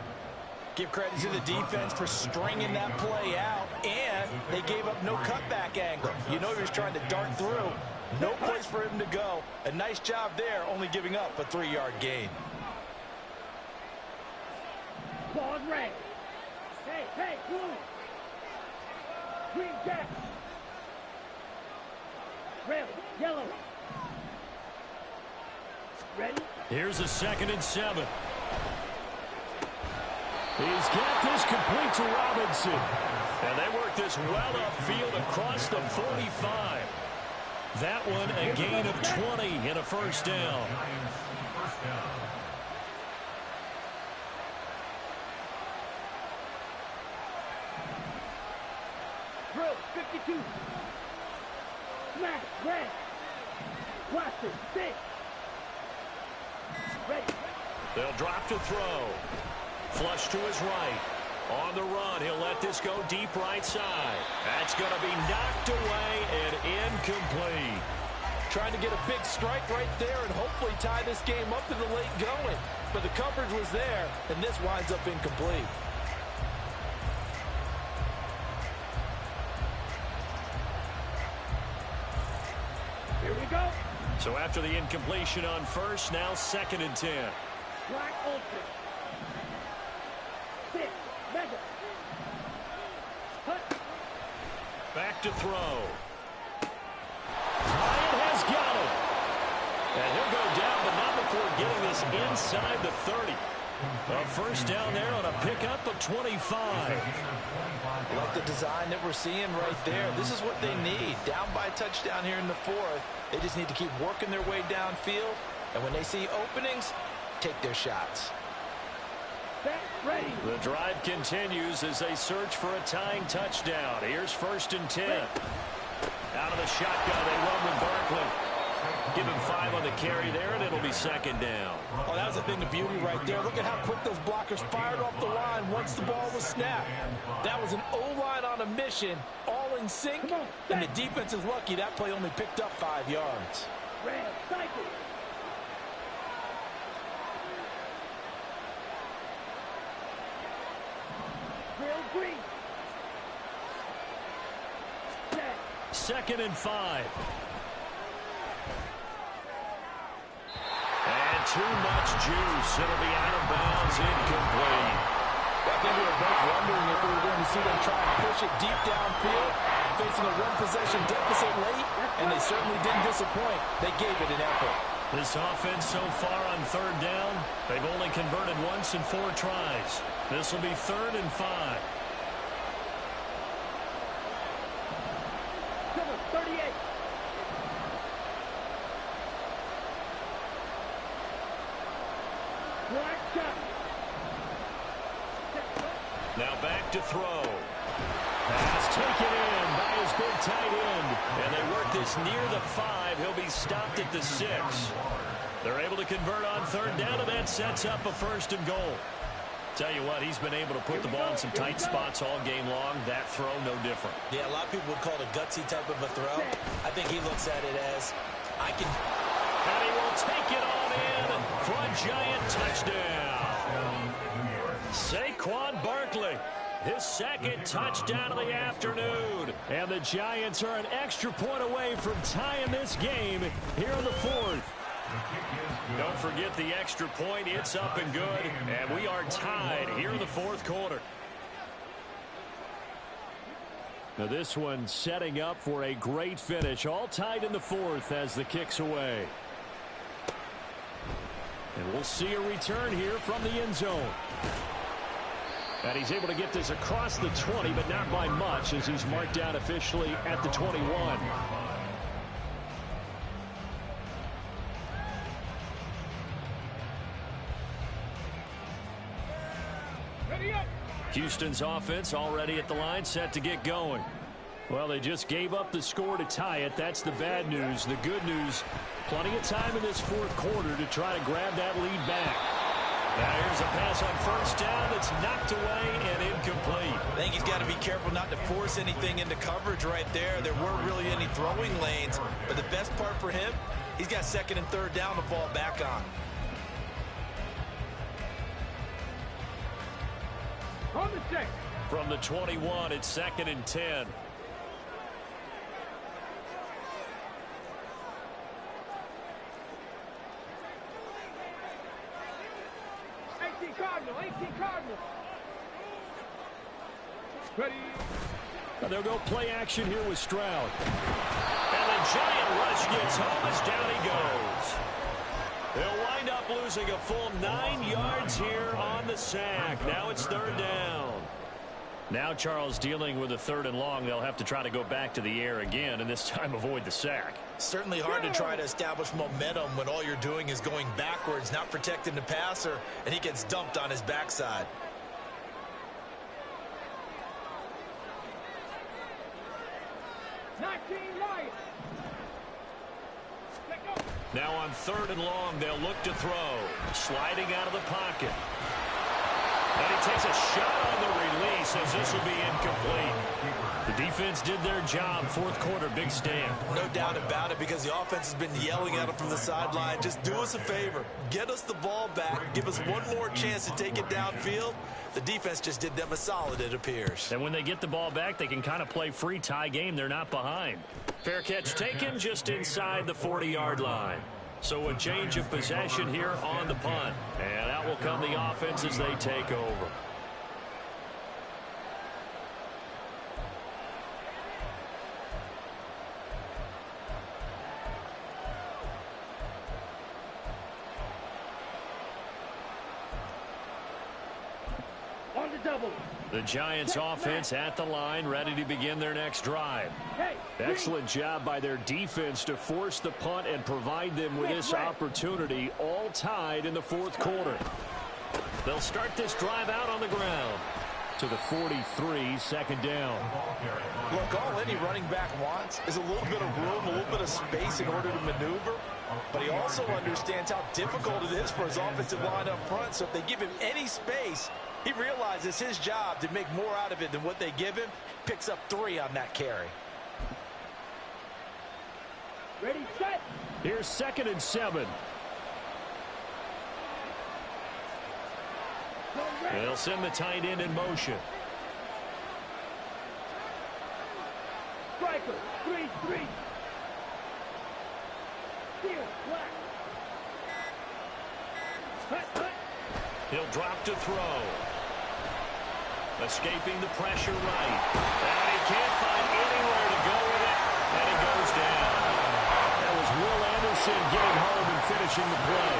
Give credit to the defense for stringing that play out, and they gave up no cutback angle. You know he was trying to dart through. No place for him to go. A nice job there, only giving up a 3-yard gain. Ball red. Hey, blue. Green jack. Red, yellow. Ready? Here's a 2nd and 7. He's got this complete to Robinson. And they work this well upfield across the 45. That one a gain of 20 and a first down. Giants first down. Drill, 52. Smash, red. Watson, 6. Ready. They'll drop to throw. Flush to his right. On the run, he'll let this go deep right side. That's going to be knocked away and incomplete. Trying to get a big strike right there and hopefully tie this game up in the late going. But the coverage was there, and this winds up incomplete. Here we go. So after the incompletion on first, now 2nd and 10. Black ultra. 6. Mega. Hut. Back to throw. Bryant has got it. And he'll go down, but not before getting this inside the 30. A first down there on a pickup of 25. I like the design that we're seeing right there. This is what they need. Down by a touchdown here in the fourth. They just need to keep working their way downfield. And when they see openings, take their shots. Set, ready. The drive continues as they search for a tying touchdown. Here's 1st and 10. Out of the shotgun, they run with Barkley. Give him 5 on the carry there, and it'll be 2nd down. Oh, that was a thing of beauty right there. Look at how quick those blockers fired off the line once the ball was snapped. That was an O-line on a mission, all in sync, and the defense is lucky that play only picked up 5 yards. Red, cycle. Drill, green. Set. 2nd and 5. And too much juice. It'll be out of bounds, incomplete. I think we were both wondering if we were going to see them try and push it deep downfield, facing a one-possession deficit late, and they certainly didn't disappoint. They gave it an effort. This offense so far on 3rd down, they've only converted once in 4 tries. This will be 3rd and 5. 38. Black shot. Now back to throw. Pass taken in by his big tight end. And they work this near the 5. He'll be stopped at the 6. They're able to convert on 3rd down, and that sets up a 1st and goal. Tell you what, he's been able to put the ball in some tight spots all game long. That throw, no different. Yeah, a lot of people would call it a gutsy type of a throw. I think he looks at it as, I can And he will take it on in for a Giant touchdown. Saquon Barkley, his second touchdown of the afternoon. And the Giants are an extra point away from tying this game here in the fourth. Don't forget the extra point. It's up and good. And we are tied here in the fourth quarter. Now this one setting up for a great finish. All tied in the fourth as the kick's away. And we'll see a return here from the end zone. And he's able to get this across the 20, but not by much as he's marked down officially at the 21. Houston's offense already at the line, set to get going. Well, they just gave up the score to tie it. That's the bad news. The good news, plenty of time in this fourth quarter to try to grab that lead back. Now here's a pass on first down that's knocked away and incomplete. I think he's got to be careful not to force anything into coverage right there. There weren't really any throwing lanes, but the best part for him, he's got second and third down to fall back on. On the check. From the 21, it's second and 10. Cardinal, 18 Cardinal. Ready. They'll go play action here with Stroud. And the Giant rush gets home as down he goes. They'll wind up losing a full 9 yards here on the sack. Now it's third down. Now Charles dealing with a third and long. They'll have to try to go back to the air again and this time avoid the sack. Certainly hard to try to establish momentum when all you're doing is going backwards, not protecting the passer, and he gets dumped on his backside. Now on third and long, they'll look to throw. Sliding out of the pocket. And he takes a shot on the release as this will be incomplete. The defense did their job. Fourth quarter, big stand. No doubt about it, because the offense has been yelling at him from the sideline. Just do us a favor. Get us the ball back. Give us one more chance to take it downfield. The defense just did them a solid, it appears. And when they get the ball back, they can kind of play free tie game. They're not behind. Fair catch taken just inside the 40-yard line. So a change of possession here on the punt. And out will come the offense as they take over. On the double. The Giants offense at the line, ready to begin their next drive. Excellent job by their defense to force the punt and provide them with this opportunity, all tied in the fourth quarter. They'll start this drive out on the ground to the 43, second down. Look, all any running back wants is a little bit of room, a little bit of space in order to maneuver. But he also understands how difficult it is for his offensive line up front. So if they give him any space, he realizes his job to make more out of it than what they give him. Picks up 3 on that carry. Ready, set. Here's second and 7. They'll send the tight end in motion. Striker, 3-3. Steal, black. Hut. He'll drop to throw. Escaping the pressure right. And he can't find anywhere to go with it. And he goes down. That was Will Anderson getting home and finishing the play.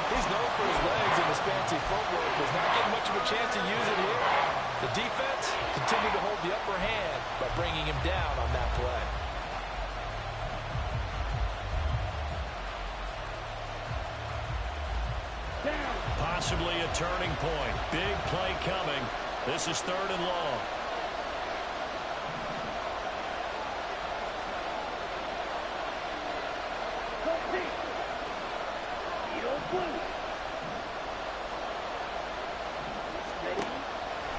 He's known for his legs and his fancy footwork. Was not getting much of a chance to use it here. The defense continued to hold the upper hand by bringing him down on that play. Possibly a turning point. Big play coming. This is third and long.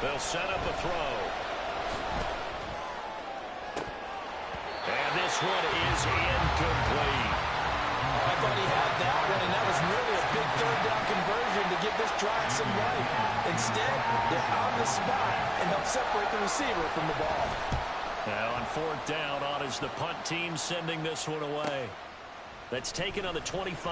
They'll set up a throw. And this one is incomplete. thought he had that one, and that was really a big third down conversion to give this drive some life. Instead, they're on the spot and help separate the receiver from the ball. Now on fourth down, on is the punt team sending this one away. That's taken on the 25.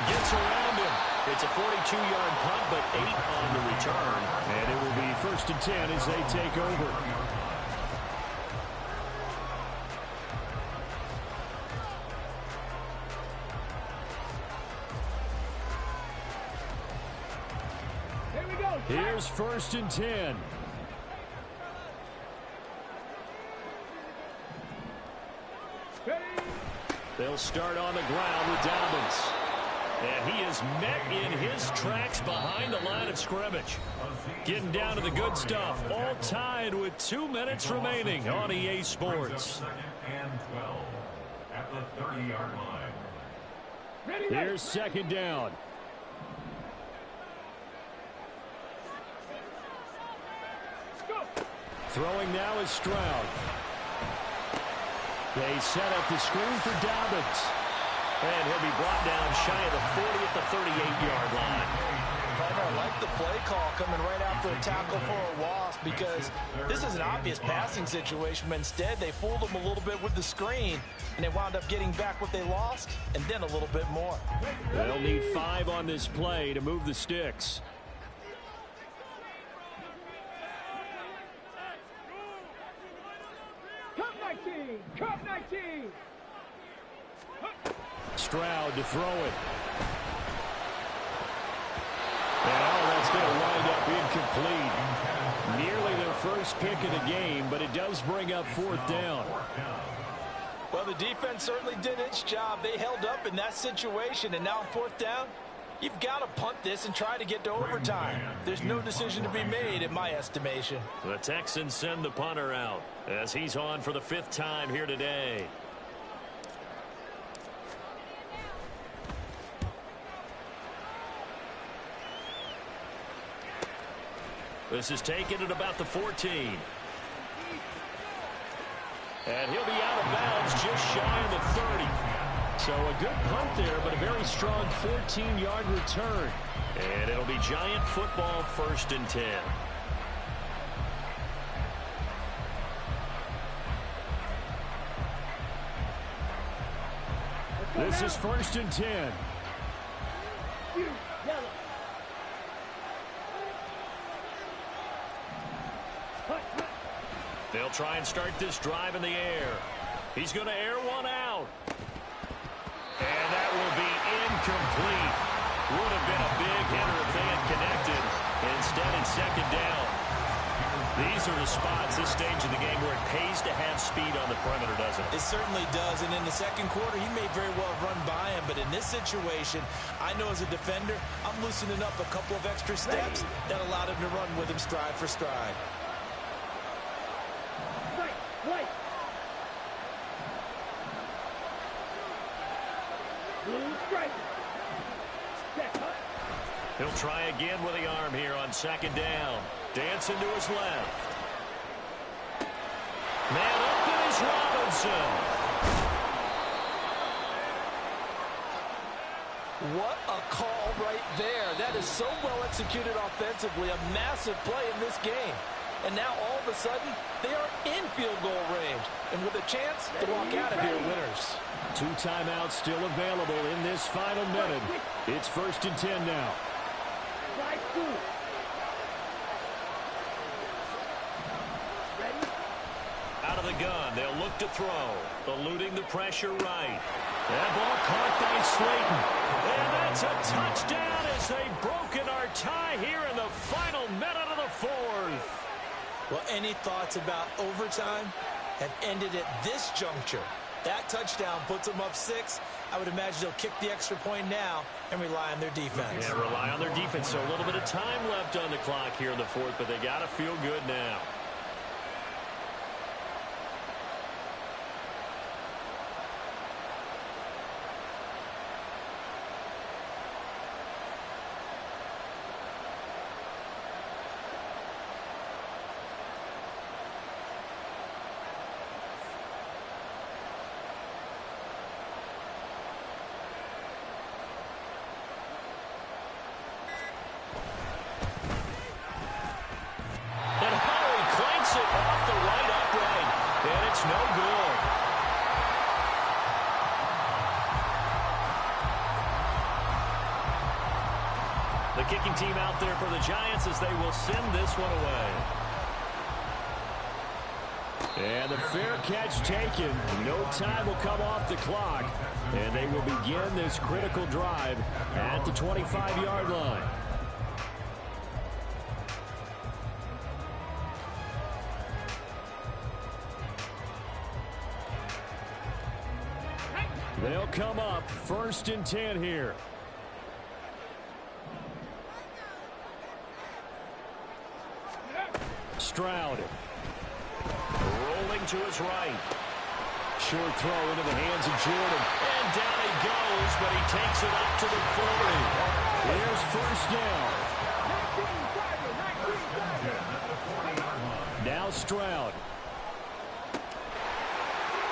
Gets around him. It's a 42-yard punt, but 8 on the return. And it will be 1st and 10 as they take over. Here's 1st and 10. They'll start on the ground with Dobbins. And he is met in his tracks behind the line of scrimmage. Getting down to the good stuff. All tied with 2 minutes remaining on EA Sports. 2nd and 12 at the 30-yard line. Here's 2nd down. Throwing now is Stroud. They set up the screen for Dobbins. And he'll be brought down shy of the 40 at the 38-yard line. I like the play call coming right after a tackle for a loss, because this is an obvious passing situation, but instead they fooled them a little bit with the screen, and they wound up getting back what they lost and then a little bit more. They'll need 5 on this play to move the sticks. Cup 19! Stroud to throw it. Well, that's going to wind up incomplete. Nearly their first pick of the game, but it does bring up 4th down. Well, the defense certainly did its job. They held up in that situation, and now 4th down, you've got to punt this and try to get to overtime. There's no decision to be made in my estimation. The Texans send the punter out as he's on for the 5th time here today. This is taken at about the 14. And he'll be out of bounds just shy of the 30. So a good punt there, but a very strong 14-yard return. And it'll be Giant football, 1st and 10. This is 1st and 10. They'll try and start this drive in the air. He's going to air one out. And that will be incomplete. Would have been a big hitter if they had connected. Instead, it's 2nd down. These are the spots, this stage of the game, where it pays to have speed on the perimeter, doesn't it? It certainly does, and in the 2nd quarter, he may very well run by him, but in this situation, I know as a defender, I'm loosening up a couple of extra steps that allowed him to run with him stride for stride. Right. Blue stripe. He'll try again with the arm here on 2nd down. Dancing to his left. Man open is Robinson. What a call right there. That is so well executed offensively. A massive play in this game. And now all of a sudden, they are in field goal range. And with a chance to walk out of here winners. 2 timeouts still available in this final minute. It's 1st and 10 now. Out of the gun, they'll look to throw. Eluding the pressure right. That ball caught by Slayton. And that's a touchdown as they've broken our tie here in the final minute of the 4th. Well, any thoughts about overtime have ended at this juncture. That touchdown puts them up 6. I would imagine they'll kick the extra point now and rely on their defense. Yeah, rely on their defense. So a little bit of time left on the clock here in the 4th, but they got to feel good now. it's no good. The kicking team out there for the Giants as they will send this one away. And the fair catch taken. No time will come off the clock. And they will begin this critical drive at the 25-yard line. They'll come up 1st and 10 here. Stroud. Rolling to his right. Short throw into the hands of Jordan. And down he goes, but he takes it up to the 40. Here's 1st down. Now Stroud.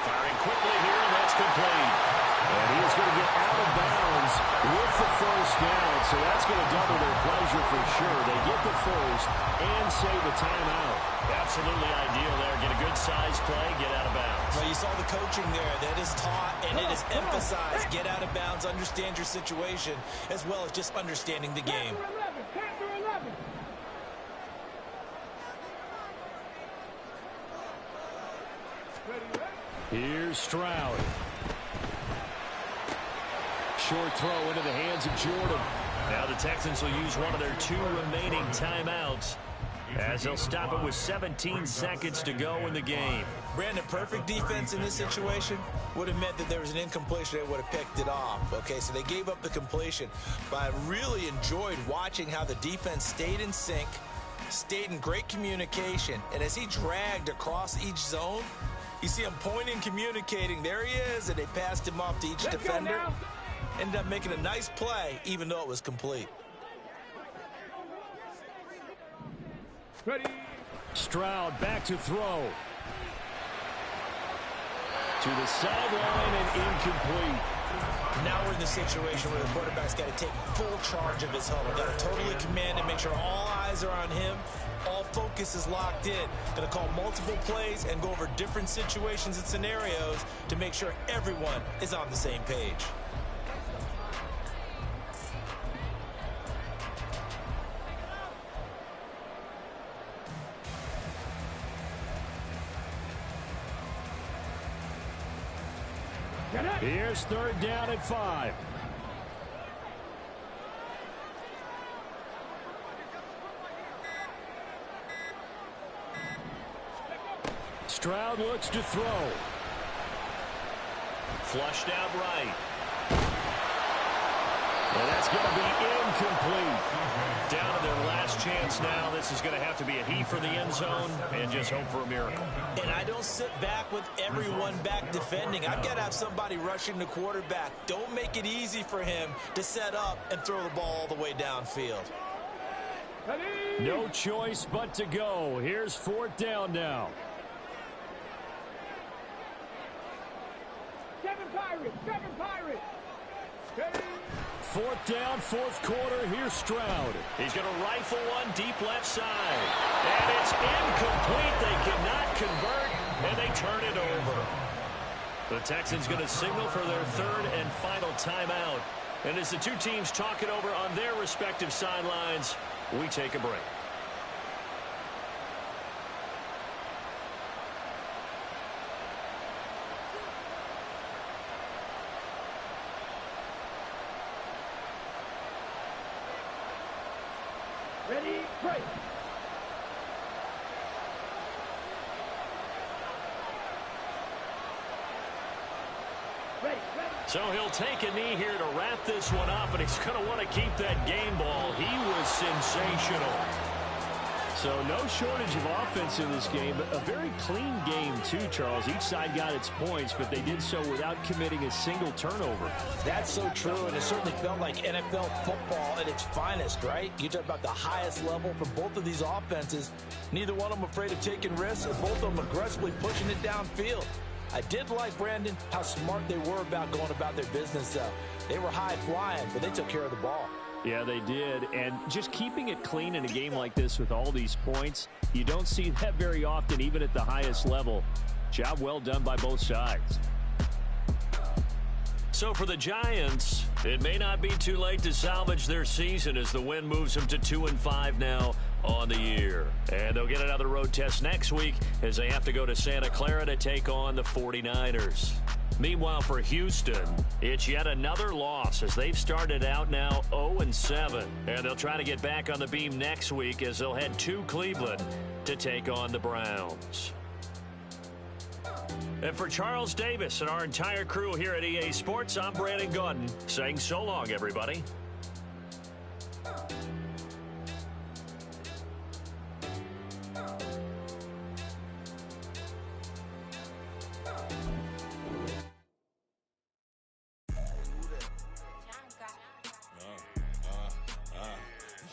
Firing quickly here, and that's complete. And he is going to get out of bounds with the 1st down, so that's going to double their pleasure for sure. They get the 1st and save a timeout. Absolutely ideal there. Get a good size play, get out of bounds. Well, you saw the coaching there. That is taught and it is emphasized. Get out of bounds, understand your situation, as well as just understanding the game. Here's Stroud. Short throw into the hands of Jordan. Now the Texans will use one of their 2 remaining timeouts as they'll stop it with 17 seconds to go in the game. Brandon, perfect defense in this situation would have meant that there was an incompletion. They would have picked it off. Okay, so they gave up the completion. But I really enjoyed watching how the defense stayed in sync, stayed in great communication, and as he dragged across each zone, you see him pointing, communicating. There he is, and they passed him off to each defender. Ended up making a nice play, even though it was complete. Ready. Stroud back to throw. To the sideline and incomplete. Now we're in the situation where the quarterback's got to take full charge of his huddle. Got to totally command and make sure all eyes are on him. All focus is locked in. Going to call multiple plays and go over different situations and scenarios to make sure everyone is on the same page. Here's 3rd down and 5. Stroud looks to throw. Flushed out right. And that's going to be incomplete. Down to their last chance now. This is going to have to be a heave for the end zone and just hope for a miracle. And I don't sit back with everyone back defending. I've got to have somebody rushing the quarterback. Don't make it easy for him to set up and throw the ball all the way downfield. No choice but to go. Here's 4th down now. 7 Pirates. 4th down, 4th quarter. Here's Stroud. He's going to rifle one deep left side. And it's incomplete. They cannot convert, and they turn it over. The Texans going to signal for their 3rd and final timeout. And as the 2 teams talk it over on their respective sidelines, we take a break. Ready, break. Ready. So he'll take a knee here to wrap this one up, and he's going to want to keep that game ball. He was sensational. So no shortage of offense in this game, but a very clean game too, Charles. Each side got its points, but they did so without committing a single turnover. That's so true, and it certainly felt like NFL football at its finest, right? You talk about the highest level for both of these offenses. Neither one of them afraid of taking risks, and both of them aggressively pushing it downfield. I did like, Brandon, how smart they were about going about their business, though. They were high-flying, but they took care of the ball. Yeah, they did. And just keeping it clean in a game like this with all these points, you don't see that very often, even at the highest level. Job well done by both sides. So for the Giants, it may not be too late to salvage their season as the win moves them to 2-5 now on the year. And they'll get another road test next week as they have to go to Santa Clara to take on the 49ers. Meanwhile, for Houston, it's yet another loss as they've started out now 0-7. And they'll try to get back on the beam next week as they'll head to Cleveland to take on the Browns. And for Charles Davis and our entire crew here at EA Sports, I'm Brandon Gordon saying so long, everybody.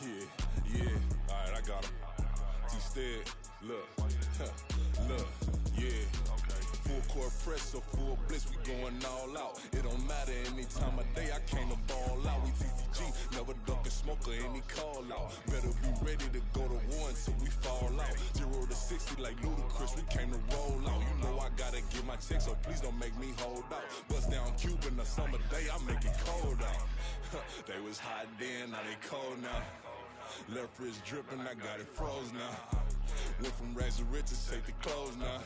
Yeah, all right, I got him. T-Stead, look, yeah. Full court press, so full blitz, we going all out. It don't matter any time of day, I came to ball out. We TCG, never duck a smoker, any call out. Better be ready to go to war until we fall out. 0 to 60 like Ludacris, we came to roll out. You know I gotta get my check, so please don't make me hold out. Bust down Cuban, a summer day, I make it cold out. They was hot then, now they cold now. Left wrist dripping, I got it froze now. Went from rags to riches, take the clothes now.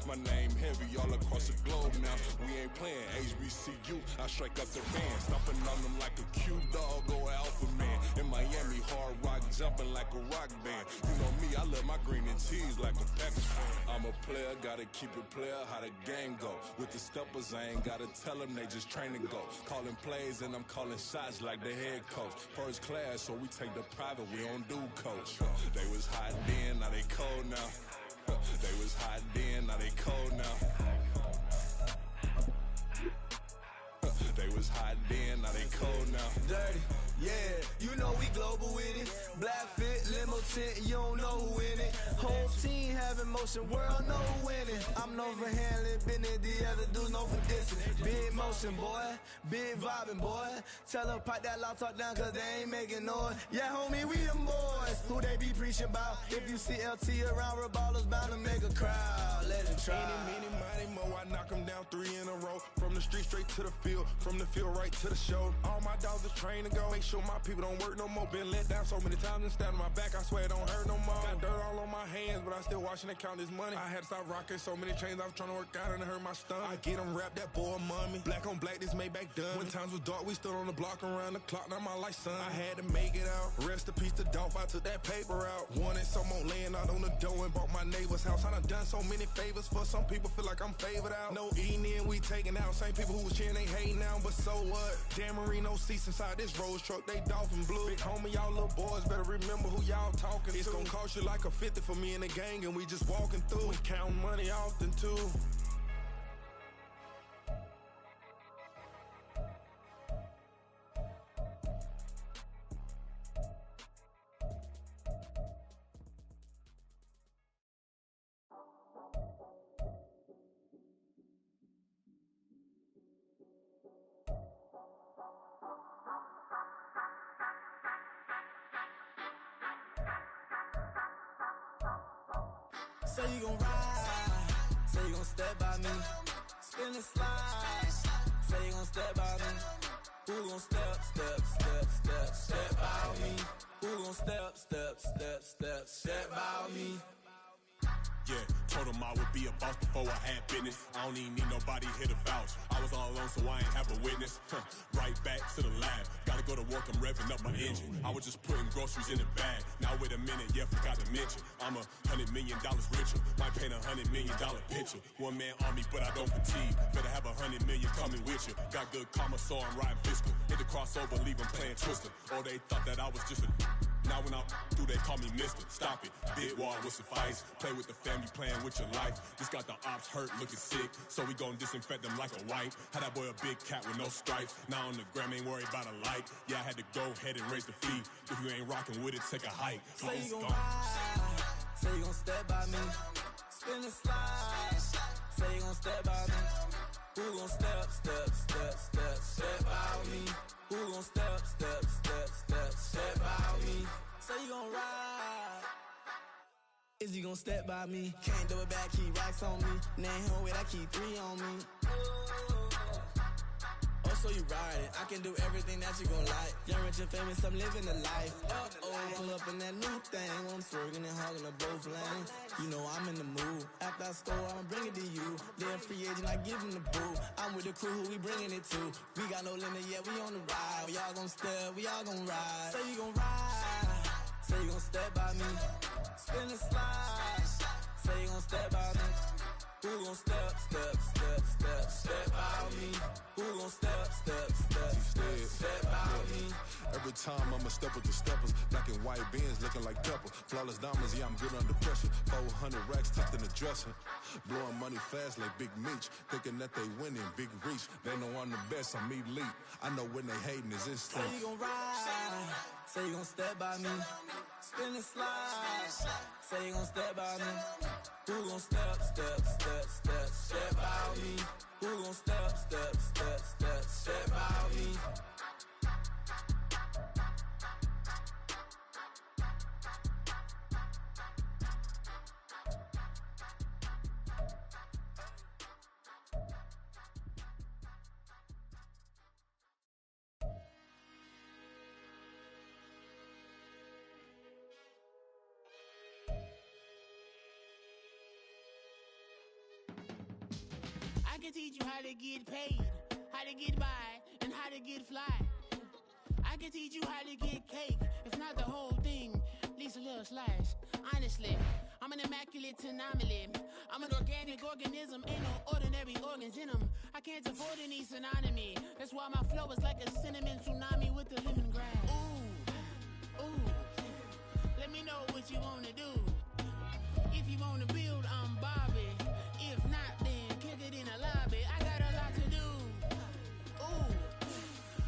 My name heavy all across the globe now. We ain't playing HBCU, I strike up the band. Stomping on them like a Q dog or alpha man. In Miami, hard rock jumping like a rock band. You know me, I love my green and cheese like a Packers fan. I'm a player, gotta keep it player, how the game go. With the steppers, I ain't gotta tell them, they just train and go. Calling plays and I'm calling shots like the head coach. First class, so we take the private, we don't do coach. They was hot then, now they cold now. They was hot then, now they cold now. They was hot then, now they cold now. Dirty, yeah, you know we global with it. Black fit, limo tint, you don't know who in it. Whole team having motion, world know who winning. I'm known for handling business, the other dudes known for dissing. Big motion, boy, big vibing, boy. Tell them pipe that loud talk down, cause they ain't making noise. Yeah, homie, we them boys, who they be preaching about. If you see LT around, Reballers bound to make a crowd. Let it try. Eeny, meeny, mo, I knock them down 3 in a row. From the street straight to the field, from the field right to the show. All my dogs are trained to go. Make sure my people don't work no more. Been let down so many times and stabbed in my back, I swear it don't hurt no more. Got dirt all on my hands, but I still watching and count this money. I had to stop rocking so many chains, I was trying to work out and it hurt my stomach. I get them wrapped, that boy mummy. Black on black, this Maybach done. When times was dark, we stood on the block around the clock, now my life son. I had to make it out. Rest in peace to Dolph, I took that paper out. Wanted some more laying out on the dough and bought my neighbor's house. I done so many favors for some people, feel like I'm favored out. No eating in, we taking out. Same people who was cheering, they hating now, but so what? Dan Marino seats inside this Rolls truck, they dolphin blue. Big homie, y'all little boys better remember who y'all talking to. It's gonna cost you like a 50 for me and the gang, and we just walking through and counting money often too. Say you gon' ride, say you gon' step by me, spin and slide, say you gon' step by me, who gon' step by me, who gon' step by me. Yeah, told him I would be a boss before I had business. I don't even need nobody here to vouch. I was all alone, so I ain't have a witness. Right back to the lab. Gotta go to work, I'm revving up my engine. I was just putting groceries in the bag. Now wait a minute, yeah, forgot to mention. I'm $100 million richer. Might paint $100 million picture. One man army, but I don't fatigue. Better have 100 million coming with you. Got good karma, so I'm riding fiscal. Hit the crossover, leave them playing Twister. Or they thought that I was just a... Now when I do, they call me mister. Stop it. Big wall will suffice. Play with the family, playing with your life. This got the ops hurt, looking sick. So we gon' disinfect them like a wipe. Had that boy a big cat with no stripes. Now on the gram, ain't worried about a light. Yeah, I had to go ahead and raise the fee. If you ain't rocking with it, take a hike. Say you gon' ride, say you gon' step by me, spin and slide, say you gon' step by me, who gon' step by me, who gon' step by me, say you gon' ride. is you gon' step by me? Can't do it back, keep racks on me. Now home with I keep 3 on me. Oh, so you ride it. I can do everything that you gon' like. Young, rich, and famous, I'm living the life. Pull up in that new thing. When I'm swerving and hogging up both lanes. You know I'm in the mood. After I score, I'ma bring it to you. They're a free agent, I give him the boo. I'm with the crew, who we bringing it to. We got no limit, yeah, we on the ride. We all gon' step, we all gon' ride. Say you gon' ride. Say you gon' step by me. Spin and slide. Say you gon' step by me. Who gon' step by me? Who gon' step by me? Every time I'ma step with the steppers. Black and white beans looking like pepper. Flawless diamonds, yeah, I'm good under pressure. 400 racks tucked in the dresser. Blowing money fast like Big Meech. Thinking that they winning, big reach. They know I'm the best, I'm elite. I know when they hating is instinct. Say you gon' ride. Say you gon' step by me. Spin and slide. Say you gon' step by me. Who gon' step by me? Who gon' step by me? I can teach you how to get paid, how to get by, and how to get fly. I can teach you how to get cake, if not the whole thing, at least a little slice. Honestly, I'm an immaculate anomaly. I'm an organic organism, ain't no ordinary organs in them. I can't afford any synonymy. That's why my flow is like a cinnamon tsunami with the lemongrass. Ooh, let me know what you wanna do. If you wanna build, I'm Bobby. If not, then kick it in the lobby. I got a lot to do. Ooh,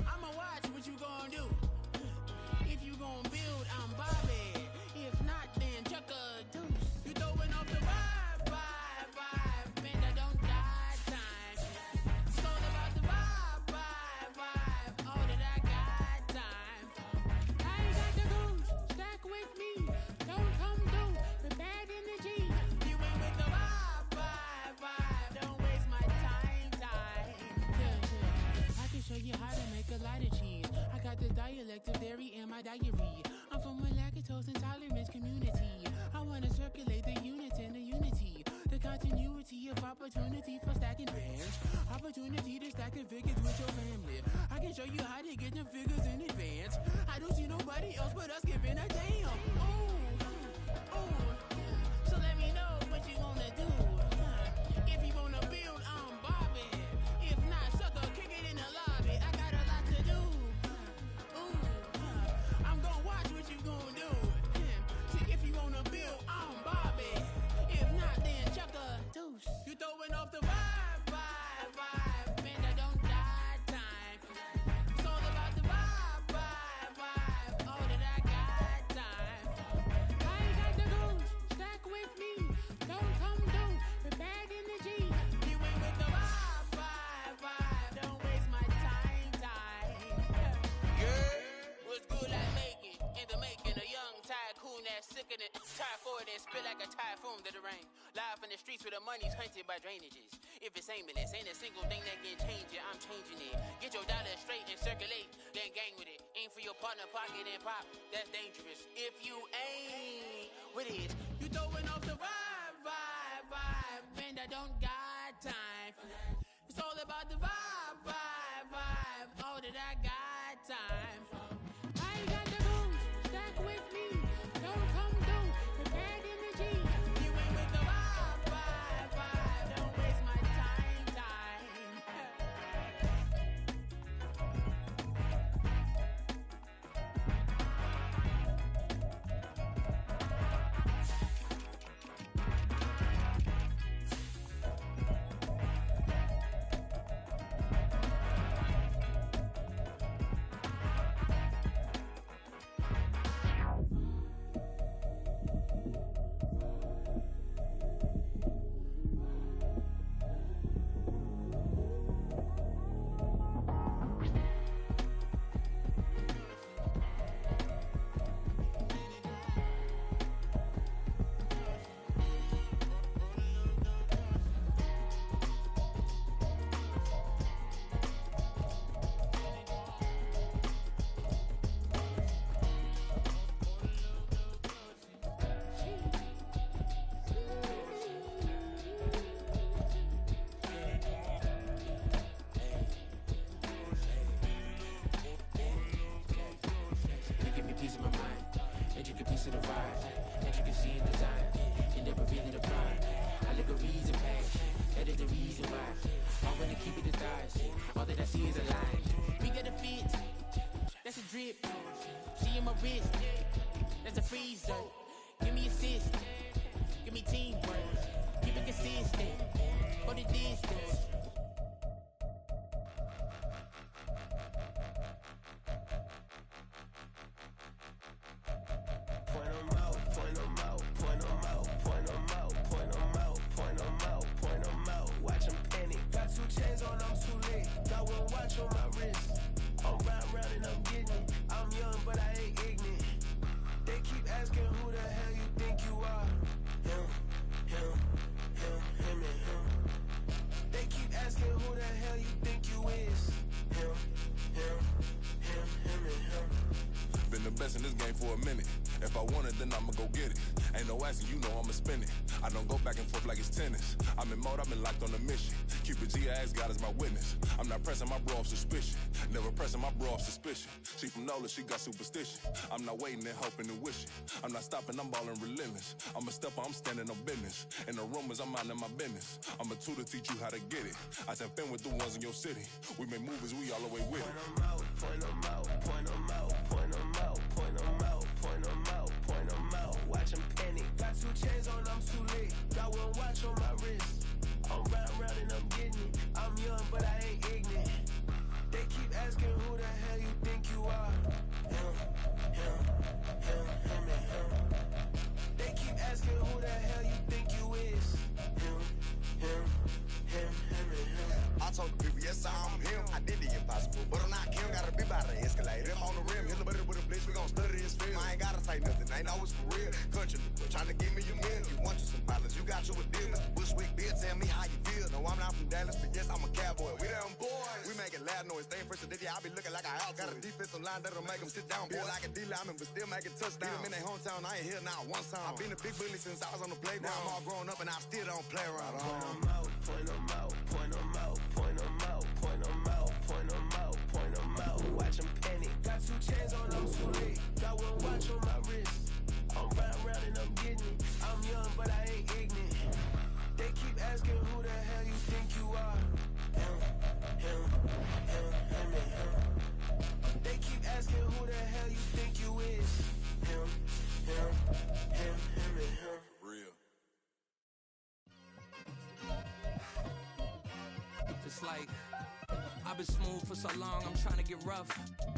I'ma watch what you gon' do. If you gon' build, I'm Bobby. If not, then chuck a deuce. You throwing off the vibe. Man, I don't die time. It's all about the vibe. All that I got time. I ain't got the goose. Stack with me. Don't come through with bad energy. You ain't with the vibe. Don't waste my time. I can show you how to make a lot of cheese. I got the dialect of dairy in my diary. I'm from a lactose intolerance community. I wanna circulate the units and the unity. The continuity of opportunity for stacking bands. Opportunity to stack the figures with your family. I can show you how to get the figures in advance. I don't see nobody else but us giving a damn. Ooh. So let me know what you wanna do. If you wanna build, I'm Bobby. If not, sucker, kick it in the lobby. I got a lot to do. I'm gonna watch what you gonna do. See, if you wanna build, I'm Bobby. If not, then chuck a deuce. You throwing off the vibe. Man, I don't die time. It's all about the vibe. All that I got time. I ain't got the goose. Stack with me. Don't come through with bad energy. You ain't with the vibe. Don't waste my time. What's good, I make it. In the making, a young tycoon that's sick in it. Try forward and spit like a typhoon to the rain. Live in the streets where the money's hunted by drainages. If it's aimless, ain't a single thing that can change it. I'm changing it. Get your dollar straight and circulate, then gang with it. Aim for your partner, pocket and pop. That's dangerous. If you ain't with it, you throwing off the vibe. Man, I don't got time. It's all about the vibe. All that I got time. I ain't got the goose. Stack with me. Don't come through with bad energy. You ain't with the vibe. Don't waste my time. drip. She in my wrist. That's a freezer. Give me assist. Give me teamwork. Keep it consistent. For the distance. Point 'em out, point 'em out, point 'em out, point 'em out, point 'em out, point 'em out, point 'em out. Watch 'em panic. Got 2 chains on, I'm too late. Got 1 watch on my wrist. I'm round and I'm getting it. I'm young, but I ain't ignorant. They keep asking who the hell you think you are. Him, him, him, and him. They keep asking who the hell you think you is. Him, him, and him. Been the best in this game for a minute. If I want it, then I'ma go get it. Ain't no asking, you know I'ma spin it. I don't go back and forth like it's tennis. I'm in mode, I've been locked on a mission. Keep it G, I ask God as my witness. I'm not pressing my bro off suspicion. Never pressing my bro off suspicion. She from Nola, she got superstition. I'm not waiting and hoping and wishing. I'm not stopping, I'm balling relentless. I'm a stepper, I'm standing on business. In the rumors, I'm minding my business. I'm a tutor, teach you how to get it. I tap in with the ones in your city. We make movies, we all the way with it. Point 'em out, point 'em out, point 'em out, point 'em out, point 'em out, point 'em out, point 'em out. Watch 'em panic. Got 2 chains on, I'm too late. Got 1 watch on my wrist. I'm round and I'm getting it. I'm young, but I ain't ignorant. They keep asking who the hell you think you are. Him, and him. They keep asking who the hell you think you is. Him, and him. I told the people, yes, I'm him. I did the impossible, but I'm not him. Gotta be by the escalator. On the rim, hit the butter with a blitz. We gon' study this film. I ain't gotta say nothing. Ain't always for real. Country people tryna give me a meal. You want you some violence, you got you a deal. Mr. Bushwick, Bill, tell me how you feel. No, I'm not from Dallas, but yes, I'm a cowboy. We them boys. We making loud noise. Staying first to this, I be looking like a house. Got a defensive line that'll make them sit down. Feel like a D-lineman, but still making touchdowns. Beat them in their hometown, I ain't here now one time. I've been a big bully since I was on the playground. Now I'm all grown up and I still don't play around. Point 'em out, point 'em out, point 'em out, point 'em out, point 'em out, point 'em out, point 'em out. Watch 'em panic. Got 2 chains on, I'm too late. Got 1 watch on my wrist. I'm round and I'm getting it. I'm young, but I ain't ignorant. They keep asking who the hell you think you are. Him, and him. They keep asking who the hell you think you is. Him, and him. Real. It's like I've been smooth for so long, I'm trying to get rough.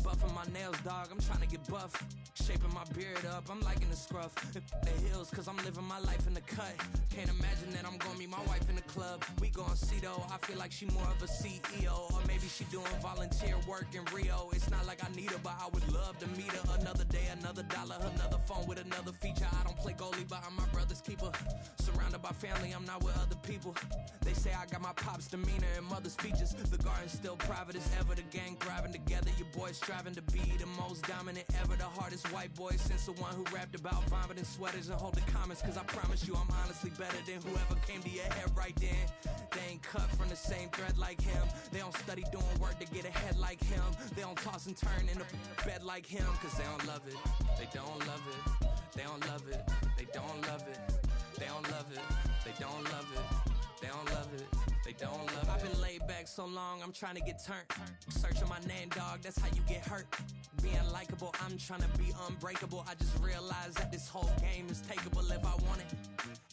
Buffing my nails, dog, I'm trying to get buff. Shaping my beard up, I'm liking the scruff. The hills, cause I'm living my life in the cut. Can't imagine that I'm gonna meet my wife in the club. We gon' see though, I feel like she more of a CEO. Or maybe she doing volunteer work in Rio. It's not like I need her, but I would love to meet her. Another day, another dollar, another phone with another feature. I don't play goalie, but I'm my brother's keeper. Surrounded by family, I'm not with other people. They say I got my pop's demeanor and mother's features. The garden's still private as ever, the gang thriving together. Your boys striving to be the most dominant ever. The hardest white boy since the one who rapped about vomiting sweaters and holding comments. Cause I promise you I'm honestly better than whoever came to your head right then. They ain't cut from the same thread like him. They don't study doing work to get ahead like him. They don't toss and turn in the bed like him. Cause they don't love it, they don't love it. They don't love it, they don't love it. They don't love it, they don't love it. They don't love it, they don't love it. I've been laid back so long, I'm trying to get turned. Searching my name, dog, that's how you get hurt. Being likable, I'm trying to be unbreakable. I just realized that this whole game is takeable if I want it.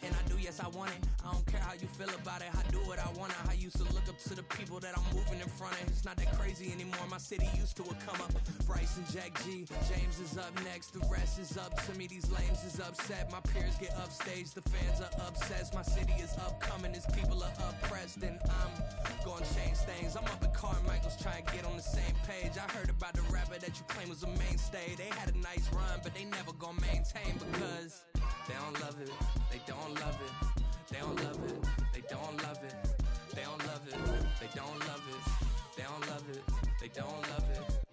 And I do, yes, I want it. I don't care how you feel about it, I do what I want. I used to look up to the people that I'm moving in front of. It's not that crazy anymore, my city used to it come up. Bryce and Jack G, James is up next. The rest is up to me, these lames is upset. My peers get upstaged, the fans are obsessed. My city is upcoming, its people are oppressed. And I'm gonna change things. I'm up at Carmichael's trying to get on the same page. I heard about the rapper that you claim was a mainstay. They had a nice run, but they never gonna maintain because they don't love it, they don't love it, they don't love it, they don't love it, they don't love it, they don't love it, they don't love it, they don't love it.